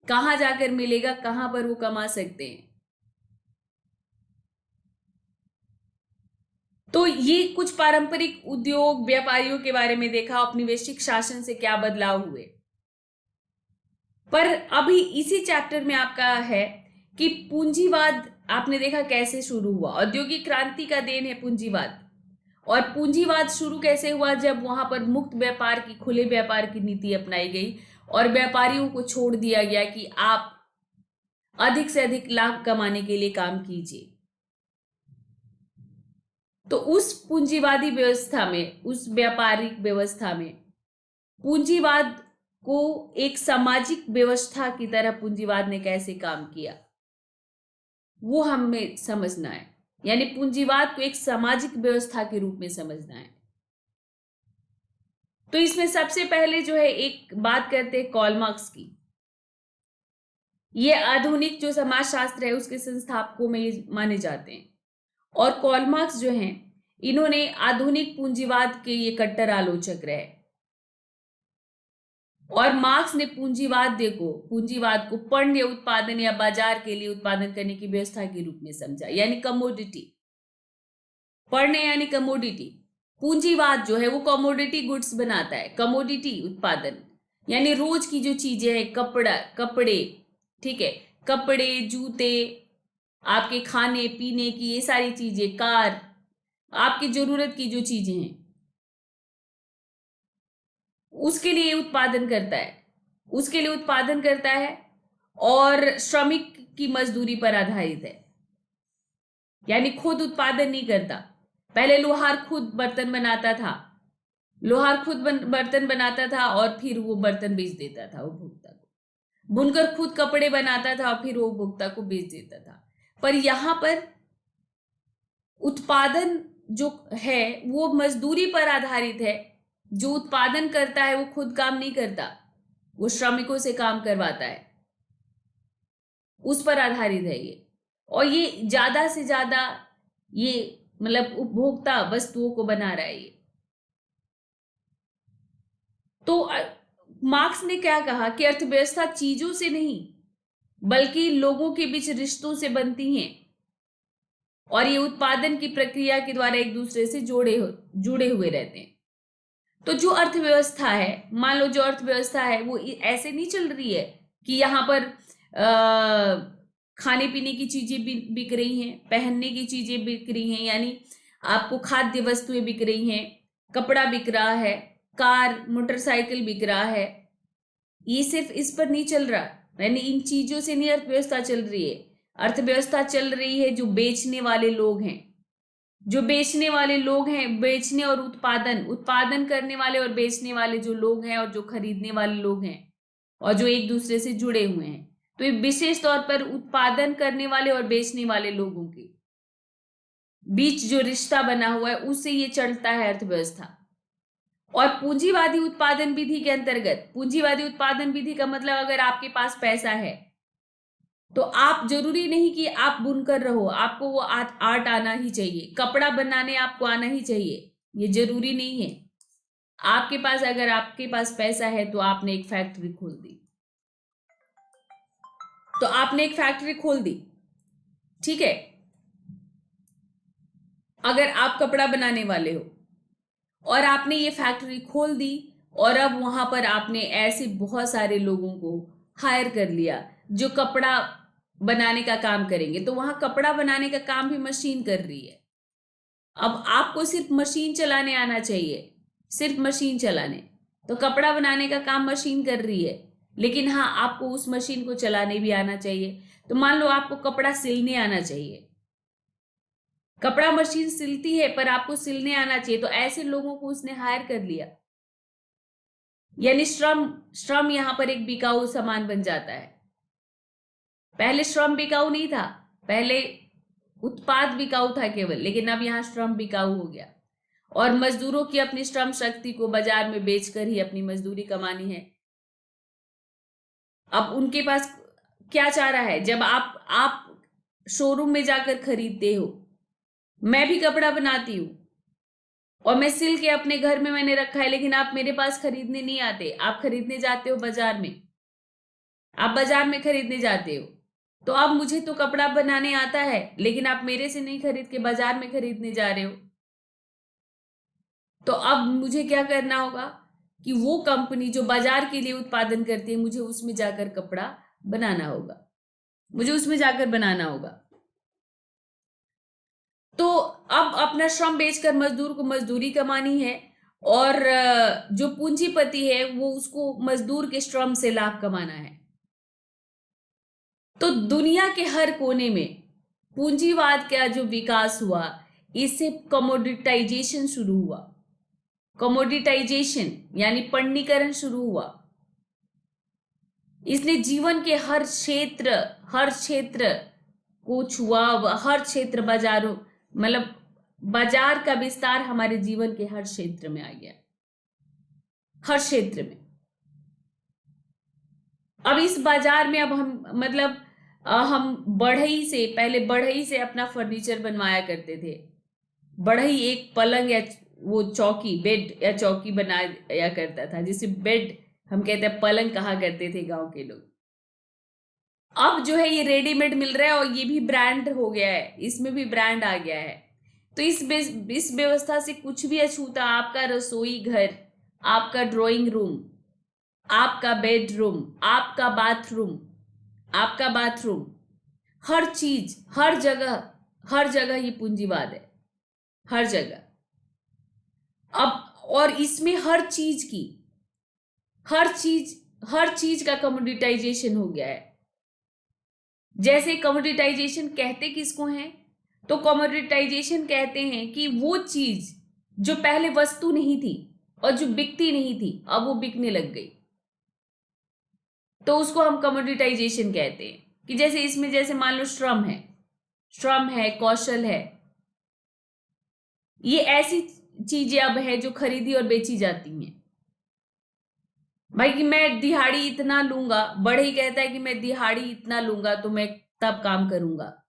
कहाँ जाकर मिलेगा, कहाँ पर वो कमा सकते हैं। तो ये कुछ पारंपरिक उद्योग व्यापारियों के बारे में देखा, औपनिवेशिक शासन से क्या बदलाव हुए। पर अभी इसी चैप्टर में आपका है कि पूंजीवाद आपने देखा कैसे शुरू हुआ। औद्योगिक क्रांति का देन है पूंजीवाद। और पूंजीवाद शुरू कैसे हुआ? जब वहां पर मुक्त व्यापार की, खुले व्यापार की नीति अपनाई गई और व्यापारियों को छोड़ दिया गया कि आप अधिक से अधिक लाभ कमाने के लिए काम कीजिए। तो उस पूंजीवादी व्यवस्था में, उस व्यापारिक व्यवस्था में पूंजीवाद को एक सामाजिक व्यवस्था की तरह पूंजीवाद ने कैसे काम किया, वो हमें समझना है। यानी पूंजीवाद को एक सामाजिक व्यवस्था के रूप में समझना है। तो इसमें सबसे पहले जो है एक बात करते हैं कार्ल मार्क्स की। ये आधुनिक जो समाजशास्त्र है उसके संस्थापकों में ये माने जाते हैं। और कार्ल मार्क्स जो हैं, इन्होंने आधुनिक पूंजीवाद के ये कट्टर आलोचक रहे। और मार्क्स ने पूंजीवाद को पण्य उत्पादन या बाजार के लिए उत्पादन करने की व्यवस्था के रूप में समझा, यानी कमोडिटी। पण्य यानी कमोडिटी। पूंजीवाद जो है वो कमोडिटी गुड्स बनाता है। कमोडिटी उत्पादन यानी रोज की जो चीजें हैं, कपड़े, ठीक है, कपड़े, जूते, आपके खाने पीने की ये सारी चीजें, कार, आपकी जरूरत की जो चीजें हैं, उसके लिए उत्पादन करता है और श्रमिक की मजदूरी पर आधारित है। यानी खुद उत्पादन नहीं करता। पहले लोहार खुद बर्तन बनाता था और फिर वो बर्तन बेच देता था उपभोक्ता को। बुनकर खुद कपड़े बनाता था और फिर वो उपभोक्ता को बेच देता था। पर यहां पर उत्पादन जो है वो मजदूरी पर आधारित है। जो उत्पादन करता है वो खुद काम नहीं करता, वो श्रमिकों से काम करवाता है, उस पर आधारित है ये। और ये ज्यादा से ज्यादा ये मतलब उपभोक्ता वस्तुओं को बना रहा है ये। तो मार्क्स ने क्या कहा कि अर्थव्यवस्था चीजों से नहीं बल्कि लोगों के बीच रिश्तों से बनती हैं और ये उत्पादन की प्रक्रिया के द्वारा एक दूसरे से जुड़े हुए रहते हैं। तो जो अर्थव्यवस्था है, मान लो जो अर्थव्यवस्था है वो ऐसे नहीं चल रही है कि यहाँ पर खाने पीने की चीजें बिक रही हैं, पहनने की चीजें बिक रही हैं, यानी आपको खाद्य वस्तुएं बिक रही हैं, कपड़ा बिक रहा है, कार मोटरसाइकिल बिक रहा है। ये सिर्फ इस पर नहीं चल रहा, यानी इन चीजों से नहीं अर्थव्यवस्था चल रही है। अर्थव्यवस्था चल रही है जो बेचने वाले लोग हैं, बेचने और उत्पादन करने वाले और बेचने वाले जो लोग हैं और जो खरीदने वाले लोग हैं और जो एक दूसरे से जुड़े हुए हैं। तो ये विशेष तौर पर उत्पादन करने वाले और बेचने वाले लोगों के बीच जो रिश्ता बना हुआ है उससे ये चलता है अर्थव्यवस्था। और पूंजीवादी उत्पादन विधि के अंतर्गत, पूंजीवादी उत्पादन विधि का मतलब अगर आपके पास पैसा है तो आप जरूरी नहीं कि आप बुनकर रहो, आपको वो आर्ट आना ही चाहिए, कपड़ा बनाने आपको आना ही चाहिए, ये जरूरी नहीं है। अगर आपके पास पैसा है तो आपने एक फैक्ट्री खोल दी, ठीक है। अगर आप कपड़ा बनाने वाले हो और आपने ये फैक्ट्री खोल दी और अब वहां पर आपने ऐसे बहुत सारे लोगों को हायर कर लिया जो कपड़ा बनाने का काम करेंगे, तो वहां कपड़ा बनाने का काम भी मशीन कर रही है। अब आपको सिर्फ मशीन चलाने आना चाहिए, सिर्फ मशीन चलाने, तो कपड़ा बनाने का काम मशीन कर रही है, लेकिन हाँ आपको उस मशीन को चलाने भी आना चाहिए। तो मान लो आपको कपड़ा सिलने आना चाहिए, कपड़ा मशीन सिलती है पर आपको सिलने आना चाहिए, तो ऐसे लोगों को उसने हायर कर लिया। यानी श्रम श्रम यहां पर एक बिकाऊ सामान बन जाता है। पहले श्रम बिकाऊ नहीं था, पहले उत्पाद बिकाऊ था केवल, लेकिन अब यहां श्रम बिकाऊ हो गया। और मजदूरों की अपनी श्रम शक्ति को बाजार में बेचकर ही अपनी मजदूरी कमानी है। अब उनके पास क्या चारा है? जब आप शोरूम में जाकर खरीदते हो, मैं भी कपड़ा बनाती हूं और मैं सिल के अपने घर में मैंने रखा है, लेकिन आप मेरे पास खरीदने नहीं आते, आप खरीदने जाते हो बाजार में। आप बाजार में खरीदने जाते हो, तो अब मुझे तो कपड़ा बनाने आता है, लेकिन आप मेरे से नहीं खरीद के बाजार में खरीदने जा रहे हो। तो अब मुझे क्या करना होगा कि वो कंपनी जो बाजार के लिए उत्पादन करती है, मुझे उसमें जाकर कपड़ा बनाना होगा, मुझे उसमें जाकर बनाना होगा। तो अब अपना श्रम बेचकर मजदूर को मजदूरी कमानी है, और जो पूंजीपति है वो उसको मजदूर के श्रम से लाभ कमाना है। तो दुनिया के हर कोने में पूंजीवाद का जो विकास हुआ, इससे कमोडिटाइजेशन शुरू हुआ। कमोडिटाइजेशन यानी पण्डीकरण शुरू हुआ। इसने जीवन के हर क्षेत्र को छुआ। हर क्षेत्र बाजारों, मतलब बाजार का विस्तार हमारे जीवन के हर क्षेत्र में आ गया, हर क्षेत्र में। अब इस बाजार में अब हम मतलब हम पहले बढ़ई से अपना फर्नीचर बनवाया करते थे। बढ़ई एक पलंग या वो चौकी, बेड या चौकी बनाया करता था, जिसे बेड हम कहते हैं, पलंग कहा करते थे गांव के लोग। अब जो है ये रेडीमेड मिल रहा है और ये भी ब्रांड हो गया है, इसमें भी ब्रांड आ गया है। तो इस व्यवस्था से कुछ भी अछूता, आपका रसोई घर, आपका ड्राइंग रूम, आपका बेडरूम, आपका बाथरूम, हर चीज, हर जगह ये पूंजीवाद है, हर जगह। अब और इसमें हर चीज का कमोडिटाइजेशन हो गया है। जैसे कमोडिटाइजेशन कहते किसको हैं? तो कमोडिटाइजेशन कहते हैं कि वो चीज जो पहले वस्तु नहीं थी और जो बिकती नहीं थी, अब वो बिकने लग गई, तो उसको हम कमोडिटाइजेशन कहते हैं। कि जैसे इसमें, जैसे मान लो श्रम है, कौशल है, ये ऐसी चीजें अब है जो खरीदी और बेची जाती हैं। भाई कि मैं दिहाड़ी इतना लूंगा, बढ़ई कहता है कि मैं दिहाड़ी इतना लूंगा तो मैं तब काम करूंगा,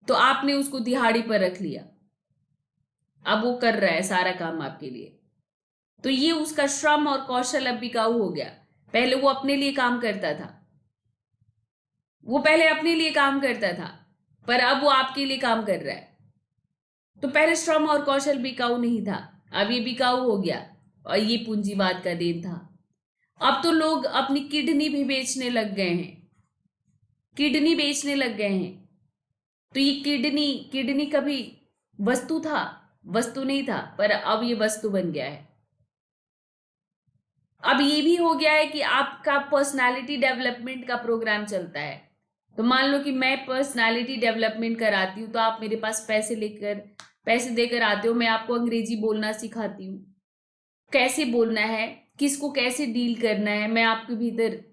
तो आपने उसको दिहाड़ी पर रख लिया, अब वो कर रहा है सारा काम आपके लिए। तो ये उसका श्रम और कौशल अब बिकाऊ हो गया। पहले वो अपने लिए काम करता था, पर अब वो आपके लिए काम कर रहा है। तो पहले श्रम और कौशल बिकाऊ नहीं था, अब ये बिकाऊ हो गया, और ये पूंजीवाद का देन था। अब तो लोग अपनी किडनी भी बेचने लग गए हैं, तो ये किडनी कभी वस्तु नहीं था, पर अब ये वस्तु बन गया है। अब ये भी हो गया है कि आपका पर्सनालिटी डेवलपमेंट का प्रोग्राम चलता है। तो मान लो कि मैं पर्सनालिटी डेवलपमेंट कराती हूँ, तो आप मेरे पास पैसे देकर आते हो, मैं आपको अंग्रेजी बोलना सिखाती हूँ, कैसे बोलना है, किसको कैसे डील करना है, मैं आपके भीतर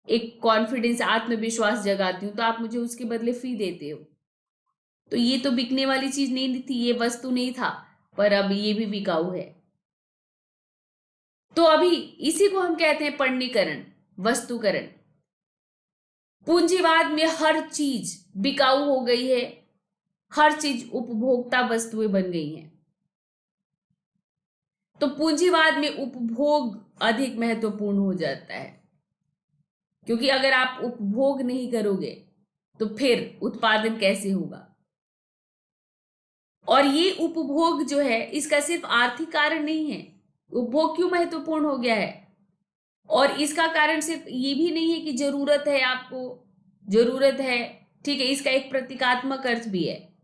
एक कॉन्फिडेंस, आत्मविश्वास जगाती हूँ, तो आप मुझे उसके बदले फी देते हो। तो ये तो बिकने वाली चीज नहीं थी, ये वस्तु नहीं था, पर अब ये भी बिकाऊ है। तो अभी इसी को हम कहते हैं पण्डीकरण, वस्तुकरण। पूंजीवाद में हर चीज बिकाऊ हो गई है, हर चीज उपभोक्ता वस्तुएं बन गई हैं। तो पूंजीवाद में उपभोग अधिक महत्वपूर्ण हो जाता है, क्योंकि अगर आप उपभोग नहीं करोगे तो फिर उत्पादन कैसे होगा? और ये उपभोग जो है, इसका सिर्फ आर्थिक कारण नहीं है। उपभोग क्यों महत्वपूर्ण हो गया है? और इसका कारण सिर्फ ये भी नहीं है कि जरूरत है, आपको जरूरत है, ठीक है, इसका एक प्रतीकात्मक अर्थ भी है।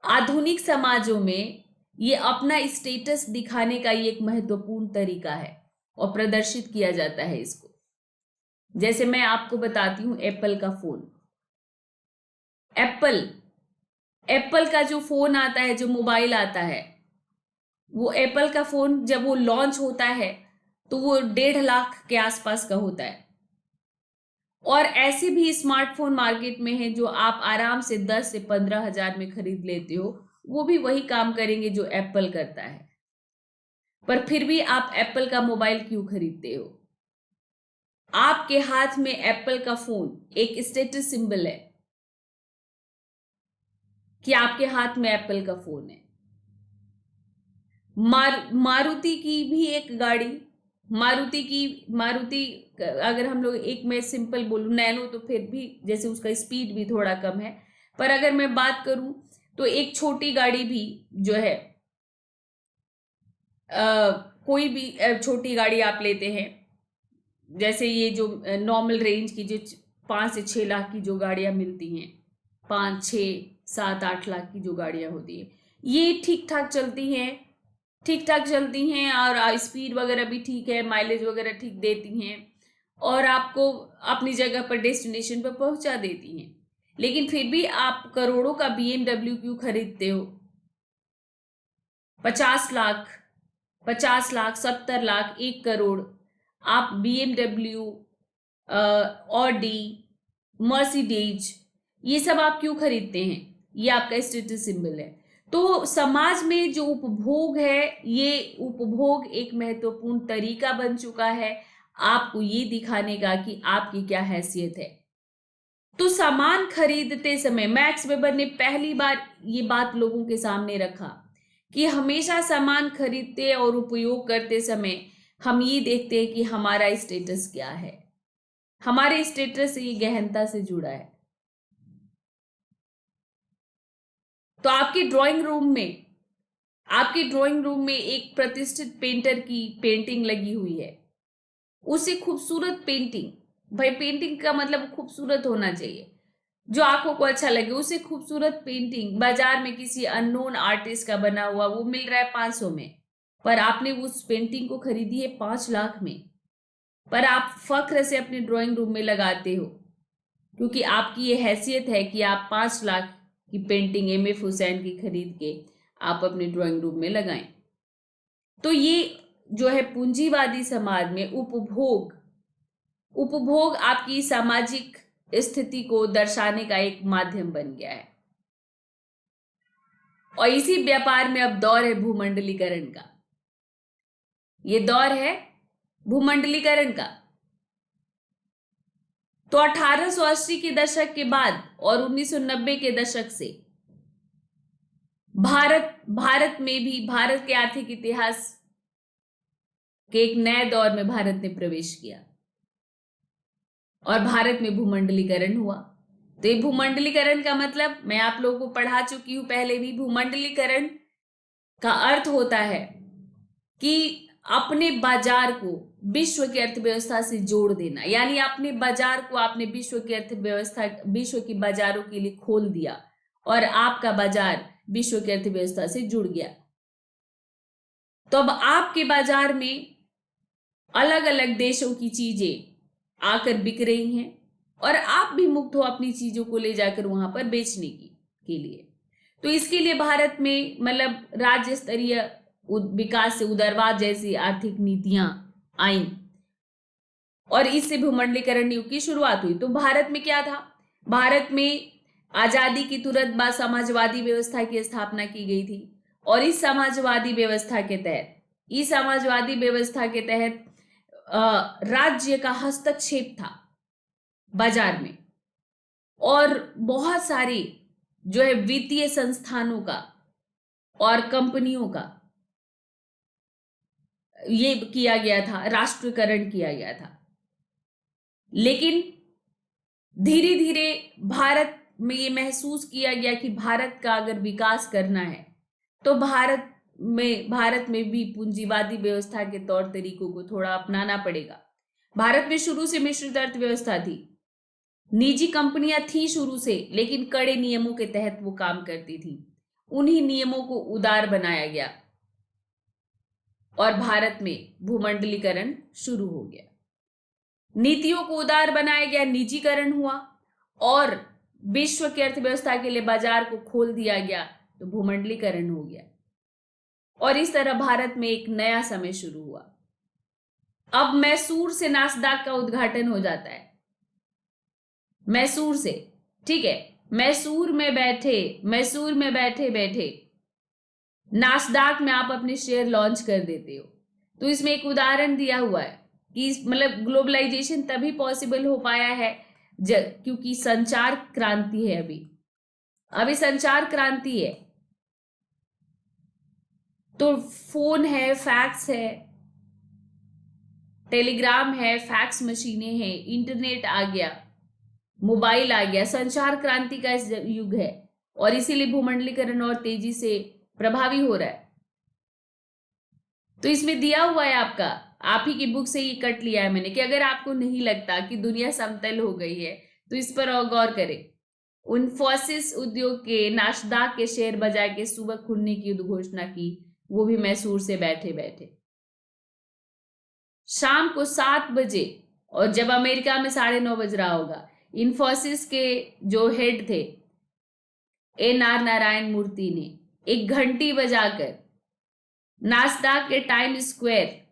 आधुनिक समाजों में ये अपना स्टेटस दिखाने का ये एक महत्वपूर्ण तरीका है और प्रदर्शित किया जाता है इसको। जैसे मैं आपको बताती हूं, एप्पल का फोन, एप्पल एप्पल का जो फोन आता है, जो मोबाइल आता है, वो एप्पल का फोन जब वो लॉन्च होता है तो वो 1.5 लाख के आसपास का होता है। और ऐसे भी स्मार्टफोन मार्केट में है जो आप आराम से 10 से 15 हजार में खरीद लेते हो, वो भी वही काम करेंगे जो एप्पल करता है। पर फिर भी आप एप्पल का मोबाइल क्यों खरीदते हो? आपके हाथ में एप्पल का फोन एक स्टेटस सिंबल है कि आपके हाथ में एप्पल का फोन है। मारुति की भी एक गाड़ी, मारुति अगर हम लोग एक में सिंपल बोलूं नैनो, तो फिर भी जैसे उसका स्पीड भी थोड़ा कम है। पर अगर मैं बात करूं तो एक छोटी गाड़ी भी जो है, कोई भी छोटी गाड़ी आप लेते हैं, जैसे ये जो नॉर्मल रेंज की जो 5 से 6 लाख की जो गाड़ियां मिलती हैं, 5, 6, 7, 8 लाख की जो गाड़ियां होती है, ये ठीक ठाक चलती हैं और स्पीड वगैरह भी ठीक है, माइलेज वगैरह ठीक देती हैं और आपको अपनी जगह पर डेस्टिनेशन पर पहुंचा देती हैं। लेकिन फिर भी आप करोड़ों का BMW क्यों खरीदते हो? 50 लाख, 50 लाख, 70 लाख, 1 करोड़ आप BMW, ऑडी, मर्सिडीज, ये सब आप क्यों खरीदते हैं? ये आपका स्टेटस सिंबल है। तो समाज में जो उपभोग है, ये उपभोग एक महत्वपूर्ण तरीका बन चुका है आपको ये दिखाने का कि आपकी क्या हैसियत है। तो सामान खरीदते समय मैक्स वेबर ने पहली बार ये बात लोगों के सामने रखा कि हमेशा सामान खरीदते और उपयोग करते समय हम ये देखते हैं कि हमारा स्टेटस क्या है। हमारे स्टेटस से ये गहनता से जुड़ा है। तो आपके ड्राइंग रूम में एक प्रतिष्ठित पेंटर की पेंटिंग लगी हुई है। उसे खूबसूरत पेंटिंग, भाई पेंटिंग का मतलब खूबसूरत होना चाहिए, जो आंखों को अच्छा लगे, उसे खूबसूरत पेंटिंग बाजार में किसी अननोन आर्टिस्ट का बना हुआ वो मिल रहा है 500 में, पर आपने उस पेंटिंग को खरीदी है 5 लाख में। पर आप फख्र से अपने ड्राइंग रूम में लगाते हो क्योंकि आपकी ये हैसियत है कि आप 5 लाख की पेंटिंग M.F. हुसैन की खरीद के आप अपने ड्राइंग रूम में लगाएं। तो ये जो है पूंजीवादी समाज में उपभोग आपकी सामाजिक स्थिति को दर्शाने का एक माध्यम बन गया है। और इसी व्यापार में अब दौर है भूमंडलीकरण का। ये दौर है भूमंडलीकरण का। तो 1880 के दशक के बाद और 1990 के दशक से भारत में भी, भारत के आर्थिक इतिहास के एक नए दौर में भारत ने प्रवेश किया और भारत में भूमंडलीकरण हुआ। तो ये भूमंडलीकरण का मतलब मैं आप लोगों को पढ़ा चुकी हूं पहले भी। भूमंडलीकरण का अर्थ होता है कि अपने बाजार को विश्व की अर्थव्यवस्था से जोड़ देना, यानी अपने बाजार को आपने विश्व की अर्थव्यवस्था, विश्व की बाजारों के लिए खोल दिया और आपका बाजार विश्व की अर्थव्यवस्था से जुड़ गया। तो अब आपके बाजार में अलग अलग देशों की चीजें आकर बिक रही हैं और आप भी मुक्त हो अपनी चीजों को ले जाकर वहां पर बेचने के लिए। तो इसके लिए भारत में मतलब राज्य स्तरीय विकास से उदारवाद जैसी आर्थिक नीतियां आई और इससे भूमंडलीकरण युग की शुरुआत हुई। तो भारत में क्या था? भारत में आजादी की तुरंत बाद समाजवादी व्यवस्था की स्थापना की गई थी और इस समाजवादी व्यवस्था के तहत राज्य का हस्तक्षेप था बाजार में और बहुत सारी जो है वित्तीय संस्थानों का और कंपनियों का ये किया गया था, राष्ट्रीयकरण किया गया था। लेकिन धीरे धीरे भारत में ये महसूस किया गया कि भारत का अगर विकास करना है तो भारत में भी पूंजीवादी व्यवस्था के तौर तरीकों को थोड़ा अपनाना पड़ेगा। भारत में शुरू से मिश्रित अर्थव्यवस्था थी, निजी कंपनियां थी शुरू से, लेकिन कड़े नियमों के तहत वो काम करती थी। उन्हीं नियमों को उदार बनाया गया और भारत में भूमंडलीकरण शुरू हो गया। नीतियों को उदार बनाया गया, निजीकरण हुआ और विश्व की अर्थव्यवस्था के लिए बाजार को खोल दिया गया तो भूमंडलीकरण हो गया। और इस तरह भारत में एक नया समय शुरू हुआ। अब मैसूर से नासदाक का उद्घाटन हो जाता है, मैसूर से, ठीक है। मैसूर में बैठे बैठे नासदाक में आप अपने शेयर लॉन्च कर देते हो। तो इसमें एक उदाहरण दिया हुआ है कि मतलब ग्लोबलाइजेशन तभी पॉसिबल हो पाया है क्योंकि संचार क्रांति है। अभी संचार क्रांति है। तो फोन है, फैक्स है, टेलीग्राम है, फैक्स मशीनें हैं, इंटरनेट आ गया, मोबाइल आ गया, संचार क्रांति का इस युग है। और इसीलिए भूमंडलीकरण और तेजी से प्रभावी हो रहा है। तो इसमें दिया हुआ है आपका, आप ही की बुक से ये कट लिया है मैंने, कि अगर आपको नहीं लगता कि दुनिया समतल हो गई है तो इस पर और गौर करें। इन्फोसिस उद्योग के नासदाक के शेयर बाजार के सुबह खुलने की उद्घोषणा की, वो भी मैसूर से बैठे बैठे शाम को 7 बजे। और जब अमेरिका में 9:30 बज रहा होगा, इन्फोसिस के जो हेड थे NR नारायण मूर्ति ने एक घंटी बजाकर नासदाक के टाइम स्क्वायर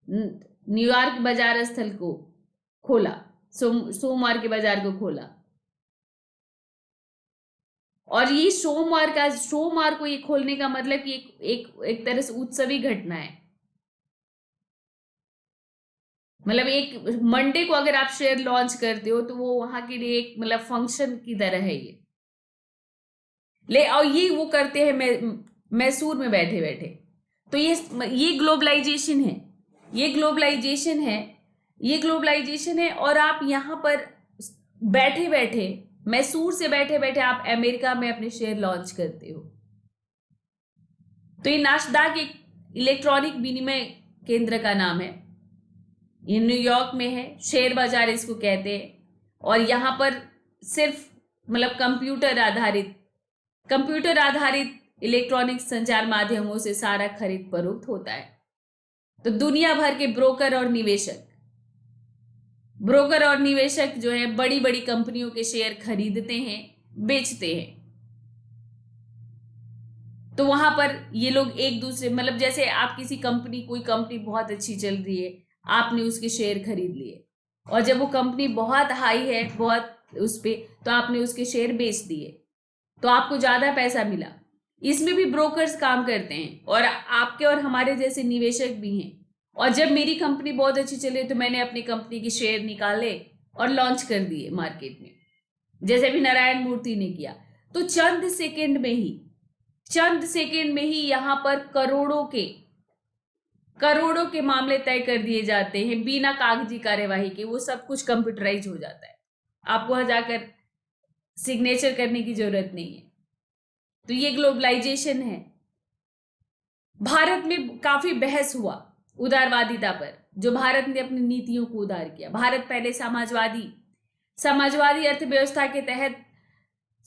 न्यूयॉर्क बाजार स्थल को खोला, सोमवार के बाजार को खोला। और ये सोमवार को ये खोलने का मतलब कि एक तरह से उत्सवी घटना है। मतलब एक मंडे को अगर आप शेयर लॉन्च करते हो तो वो वहां के लिए एक मतलब फंक्शन की तरह है ये। और ये वो करते हैं मैसूर में बैठे बैठे। तो ये ग्लोबलाइजेशन है, ये ग्लोबलाइजेशन है। और आप यहां पर बैठे बैठे, मैसूर से बैठे बैठे आप अमेरिका में अपने शेयर लॉन्च करते हो। तो ये नासदाक एक इलेक्ट्रॉनिक विनिमय केंद्र का नाम है, ये न्यूयॉर्क में है, शेयर बाजार इसको कहते हैं। और यहां पर सिर्फ मतलब कंप्यूटर आधारित इलेक्ट्रॉनिक संचार माध्यमों से सारा खरीद फरोख्त होता है। तो दुनिया भर के ब्रोकर और निवेशक जो है बड़ी बड़ी कंपनियों के शेयर खरीदते हैं, बेचते हैं। तो वहां पर ये लोग एक दूसरे, मतलब जैसे आप कोई कंपनी बहुत अच्छी चल रही है, आपने उसके शेयर खरीद लिए, और जब वो कंपनी बहुत हाई है, बहुत उस पे, तो आपने उसके शेयर बेच दिए, तो आपको ज्यादा पैसा मिला। इसमें भी ब्रोकर्स काम करते हैं और आपके और हमारे जैसे निवेशक भी हैं। और जब मेरी कंपनी बहुत अच्छी चले तो मैंने अपनी कंपनी के शेयर निकाले और लॉन्च कर दिए मार्केट में, जैसे भी नारायण मूर्ति ने किया। तो चंद सेकंड में ही यहां पर करोड़ों के मामले तय कर दिए जाते हैं बिना कागजी कार्यवाही के। वो सब कुछ कंप्यूटराइज हो जाता है, आपको वहां जाकर सिग्नेचर करने की जरूरत नहीं है। तो ये ग्लोबलाइजेशन है। भारत में काफी बहस हुआ उदारवादिता पर, जो भारत ने अपनी नीतियों को उदार किया। भारत पहले समाजवादी अर्थव्यवस्था के तहत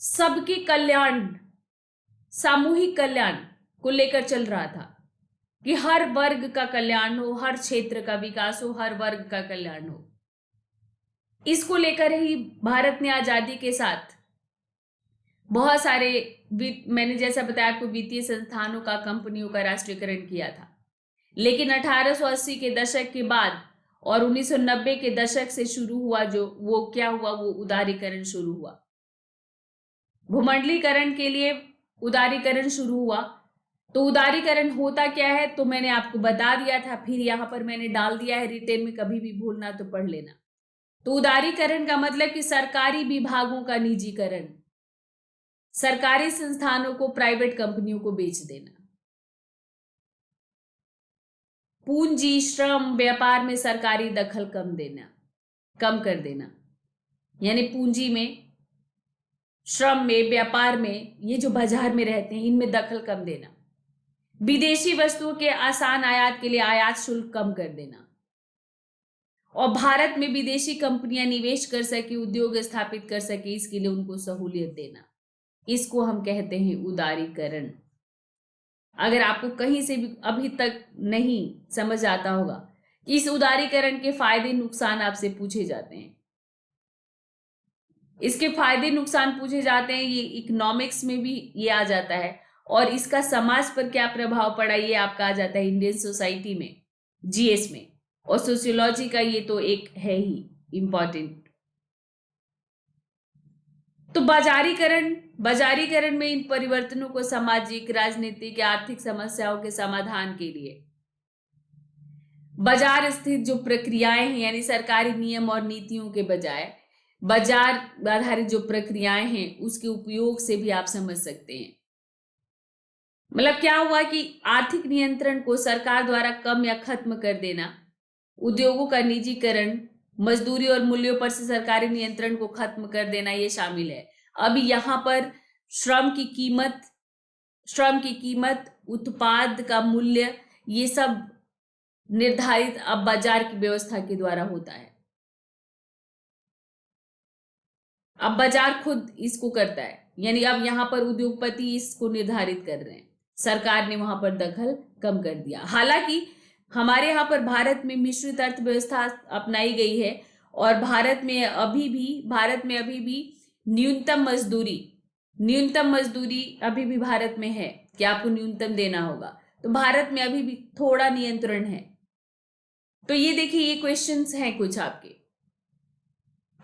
सबके कल्याण, सामूहिक कल्याण को लेकर चल रहा था कि हर वर्ग का कल्याण हो, हर क्षेत्र का विकास हो, हर वर्ग का कल्याण हो। इसको लेकर ही भारत ने आजादी के साथ बहुत सारे मैंने जैसा बताया आपको, वित्तीय संस्थानों का, कंपनियों का राष्ट्रीयकरण किया था। लेकिन 1880 के दशक के बाद और 1990 के दशक से शुरू हुआ वो उदारीकरण शुरू हुआ। भूमंडलीकरण के लिए उदारीकरण शुरू हुआ। तो उदारीकरण होता क्या है तो मैंने आपको बता दिया था, फिर यहां पर मैंने डाल दिया है रिटेन में, कभी भी भूलना तो पढ़ लेना। तो उदारीकरण का मतलब कि सरकारी विभागों का निजीकरण, सरकारी संस्थानों को प्राइवेट कंपनियों को बेच देना, पूंजी, श्रम, व्यापार में सरकारी दखल कम कर देना। यानी पूंजी में, श्रम में, व्यापार में, ये जो बाजार में रहते हैं इनमें दखल कम देना। विदेशी वस्तुओं के आसान आयात के लिए आयात शुल्क कम कर देना। और भारत में विदेशी कंपनियां निवेश कर सके, उद्योग स्थापित कर सके, इसके लिए उनको सहूलियत देना। इसको हम कहते हैं उदारीकरण। अगर आपको कहीं से भी अभी तक नहीं समझ आता होगा कि इस उदारीकरण के फायदे नुकसान आपसे पूछे जाते हैं, इसके फायदे नुकसान पूछे जाते हैं, ये इकोनॉमिक्स में भी ये आ जाता है। और इसका समाज पर क्या प्रभाव पड़ा ये आपका आ जाता है इंडियन सोसाइटी में, जीएस में। और सोशियोलॉजी का ये तो एक है ही इंपॉर्टेंट। तो बाजारीकरण में इन परिवर्तनों को सामाजिक, राजनीतिक या आर्थिक समस्याओं के समाधान के लिए बाजार स्थित जो प्रक्रियाएं हैं, यानी सरकारी नियम और नीतियों के बजाय बाजार आधारित जो प्रक्रियाएं हैं उसके उपयोग से भी आप समझ सकते हैं। मतलब क्या हुआ कि आर्थिक नियंत्रण को सरकार द्वारा कम या खत्म कर देना, उद्योगों का निजीकरण, मजदूरी और मूल्यों पर से सरकारी नियंत्रण को खत्म कर देना, ये शामिल है। अब यहाँ पर श्रम की कीमत, उत्पाद का मूल्य, ये सब निर्धारित अब बाजार की व्यवस्था के द्वारा होता है। अब बाजार खुद इसको करता है, यानी अब यहाँ पर उद्योगपति इसको निर्धारित कर रहे हैं, सरकार ने वहां पर दखल कम कर दिया। हालांकि हमारे यहाँ पर भारत में मिश्रित अर्थव्यवस्था अपनाई गई है और भारत में अभी भी न्यूनतम मजदूरी अभी भी भारत में है कि आपको न्यूनतम देना होगा। तो भारत में अभी भी थोड़ा नियंत्रण है। तो ये देखिए, ये क्वेश्चंस हैं कुछ आपके।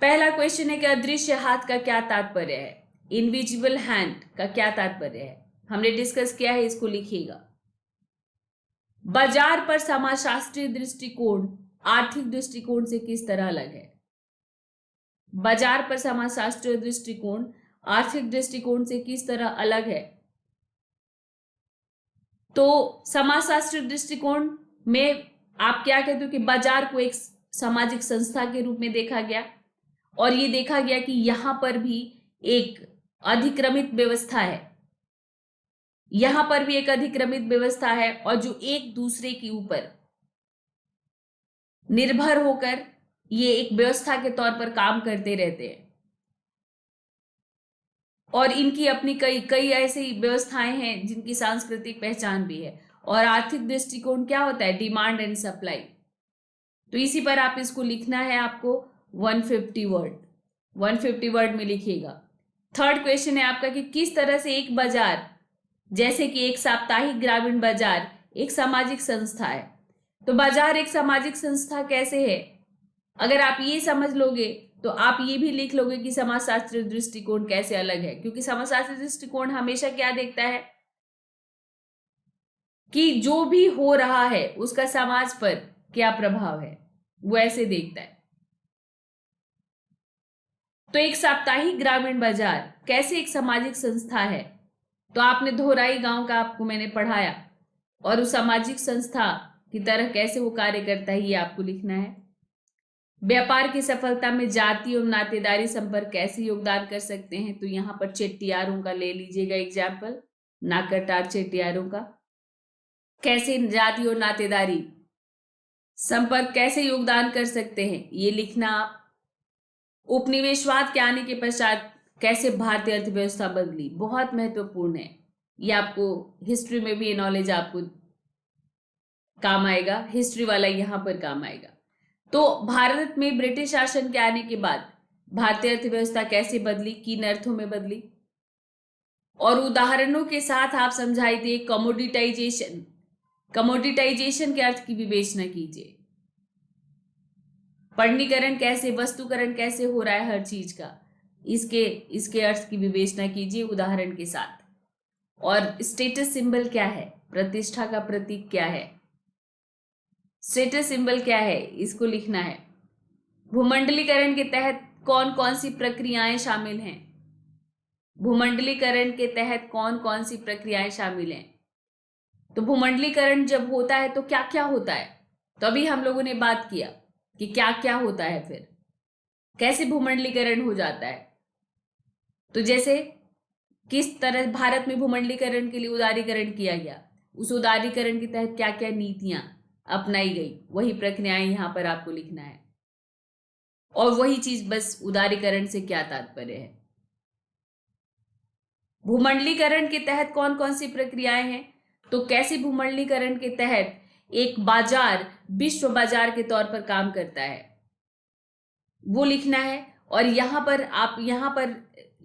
पहला क्वेश्चन है कि अदृश्य हाथ का क्या तात्पर्य है, इनविजिबल हैंड का क्या तात्पर्य है, हमने डिस्कस किया है, इसको लिखिएगा। बाजार पर समाजशास्त्रीय दृष्टिकोण आर्थिक दृष्टिकोण से किस तरह अलग है? बाजार पर समाजशास्त्रीय दृष्टिकोण आर्थिक दृष्टिकोण से किस तरह अलग है? तो समाजशास्त्रीय दृष्टिकोण में आप क्या कहते हो कि बाजार को एक सामाजिक संस्था के रूप में देखा गया और ये देखा गया कि यहां पर भी एक अधिक्रमित व्यवस्था है, और जो एक दूसरे के ऊपर निर्भर होकर ये एक व्यवस्था के तौर पर काम करते रहते हैं। और इनकी अपनी कई ऐसी व्यवस्थाएं हैं जिनकी सांस्कृतिक पहचान भी है। और आर्थिक दृष्टिकोण क्या होता है? Demand and supply. तो इसी पर आप इसको लिखना है, आपको 150 वर्ड में लिखिएगा। थर्ड क्वेश्चन है आपका कि किस तरह से एक बाजार, जैसे कि एक साप्ताहिक ग्रामीण बाजार, एक सामाजिक संस्था है। तो बाजार एक सामाजिक संस्था कैसे है? अगर आप ये समझ लोगे तो आप ये भी लिख लोगे कि समाजशास्त्रीय दृष्टिकोण कैसे अलग है, क्योंकि समाजशास्त्रीय दृष्टिकोण हमेशा क्या देखता है कि जो भी हो रहा है उसका समाज पर क्या प्रभाव है, वो ऐसे देखता है। तो एक साप्ताहिक ग्रामीण बाजार कैसे एक सामाजिक संस्था है? तो आपने धोराई गांव का आपको मैंने पढ़ाया, और उस सामाजिक संस्था की तरह कैसे वो कार्य करता है ये आपको लिखना है। व्यापार की सफलता में जाति और नातेदारी संपर्क कैसे योगदान कर सकते हैं? तो यहाँ पर चेट्टियारों का ले लीजिएगा एग्जाम्पल, नाकरटार चेट्टियारों का। कैसे जाति और नातेदारी संपर्क कैसे योगदान कर सकते हैं ये लिखना आप। उपनिवेशवाद के आने के पश्चात कैसे भारतीय अर्थव्यवस्था बदली, बहुत महत्वपूर्ण है। ये आपको हिस्ट्री में भी ये नॉलेज आपको काम आएगा, हिस्ट्री वाला यहाँ पर काम आएगा। तो भारत में ब्रिटिश शासन के आने के बाद भारतीय अर्थव्यवस्था कैसे बदली, किन अर्थों में बदली, और उदाहरणों के साथ आप समझाई थे। कमोडिटाइजेशन के अर्थ की विवेचना कीजिए। पण्डीकरण कैसे, वस्तुकरण कैसे हो रहा है हर चीज का, इसके अर्थ की विवेचना कीजिए उदाहरण के साथ। और स्टेटस सिंबल क्या है, प्रतिष्ठा का प्रतीक क्या है, स्टेटस सिंबल क्या है, इसको लिखना है। भूमंडलीकरण के तहत कौन कौन सी प्रक्रियाएं शामिल हैं? भूमंडलीकरण के तहत कौन कौन सी प्रक्रियाएं शामिल हैं? तो भूमंडलीकरण जब होता है तो क्या क्या होता है? तो अभी हम लोगों ने बात किया कि क्या क्या होता है, फिर कैसे भूमंडलीकरण हो जाता है। तो जैसे किस तरह भारत में भूमंडलीकरण के लिए उदारीकरण किया गया, उस उदारीकरण के तहत क्या क्या नीतियां अपनाई गई, वही प्रक्रियाएं यहां पर आपको लिखना है। और वही चीज, बस उदारीकरण से क्या तात्पर्य है। भूमंडलीकरण के तहत कौन कौन सी प्रक्रियाएं हैं? तो कैसे भूमंडलीकरण के तहत एक बाजार विश्व बाजार के तौर पर काम करता है, वो लिखना है। और यहाँ पर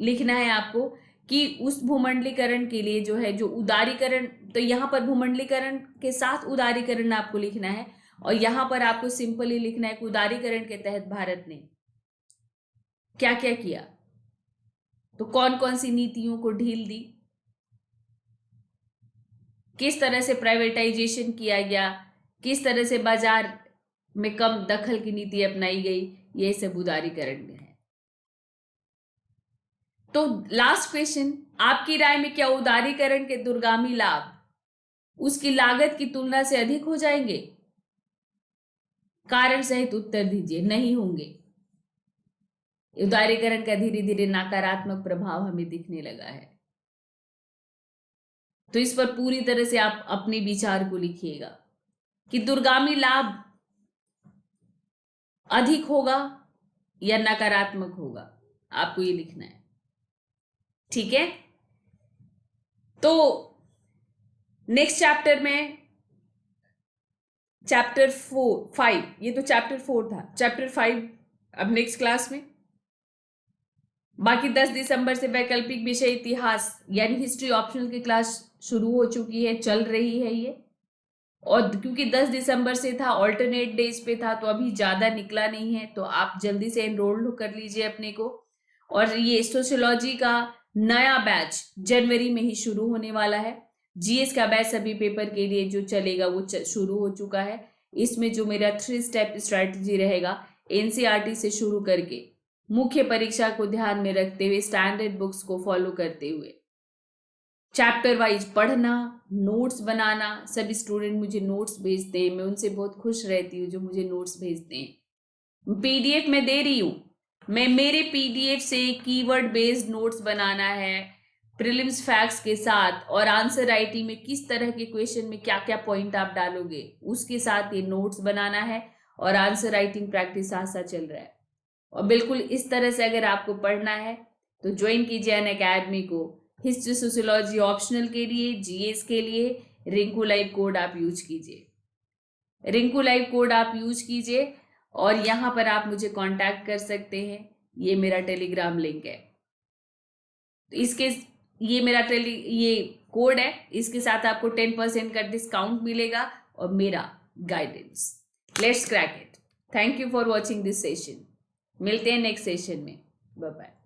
लिखना है आपको कि उस भूमंडलीकरण के लिए जो है, जो उदारीकरण, तो यहाँ पर भूमंडलीकरण के साथ उदारीकरण आपको लिखना है, और यहाँ पर आपको सिंपली लिखना है कि उदारीकरण के तहत भारत ने क्या क्या किया, तो कौन कौन सी नीतियों को ढील दी, किस तरह से प्राइवेटाइजेशन किया गया, किस तरह से बाजार में कम दखल की नीति अपनाई गई, ये सब उदारीकरण में है। तो लास्ट क्वेश्चन, आपकी राय में क्या उदारीकरण के दूरगामी लाभ उसकी लागत की तुलना से अधिक हो जाएंगे? कारण सहित उत्तर दीजिए। नहीं होंगे। उदारीकरण का धीरे धीरे नकारात्मक प्रभाव हमें दिखने लगा है। तो इस पर पूरी तरह से आप अपने विचार को लिखिएगा कि दूरगामी लाभ अधिक होगा या नकारात्मक होगा, आपको ये लिखना है। ठीक है, तो नेक्स्ट चैप्टर में चैप्टर 5, ये तो चैप्टर 4 था, चैप्टर 5 अब नेक्स्ट क्लास में। बाकी 10 दिसंबर से वैकल्पिक विषय इतिहास यानी हिस्ट्री ऑप्शनल की क्लास शुरू हो चुकी है, चल रही है ये। और क्योंकि 10 दिसंबर से था, ऑल्टरनेट डेज पे था, तो अभी ज्यादा निकला नहीं है, तो आप जल्दी से एनरोल्ड कर लीजिए अपने को। और ये सोशियोलॉजी का नया बैच जनवरी में ही शुरू होने वाला है। जीएस का बैच सभी पेपर के लिए जो चलेगा वो शुरू हो चुका है। इसमें जो मेरा 3 स्टेप स्ट्रैटेजी रहेगा, एनसीईआरटी से शुरू करके मुख्य परीक्षा को ध्यान में रखते हुए स्टैंडर्ड बुक्स को फॉलो करते हुए चैप्टर वाइज पढ़ना, नोट्स बनाना। सभी स्टूडेंट मुझे नोट्स भेजते हैं, मैं उनसे बहुत खुश रहती हूँ जो मुझे नोट्स भेजते हैं। पीडीएफ में दे रही हूँ मैं, मेरे पीडीएफ से कीवर्ड बेस्ड नोट्स बनाना है प्रीलिम्स फैक्ट्स के साथ, और आंसर राइटिंग में किस तरह के क्वेश्चन में क्या क्या पॉइंट आप डालोगे उसके साथ ये नोट्स बनाना है, और आंसर राइटिंग प्रैक्टिस साथ साथ चल रहा है। और बिल्कुल इस तरह से अगर आपको पढ़ना है तो ज्वाइन कीजिए अनअकैडमी को। हिस्ट्री सोशियोलॉजी ऑप्शनल के लिए, जीएस के लिए रिंकू लाइव कोड आप यूज कीजिए, रिंकू लाइव कोड आप यूज कीजिए, और यहाँ पर आप मुझे कांटेक्ट कर सकते हैं। ये मेरा टेलीग्राम लिंक है, तो इसके ये मेरा ये कोड है, इसके साथ आपको 10% का डिस्काउंट मिलेगा और मेरा guidance. Let's crack it. Thank you for watching this session. मिलते हैं नेक्स्ट सेशन में। Bye bye.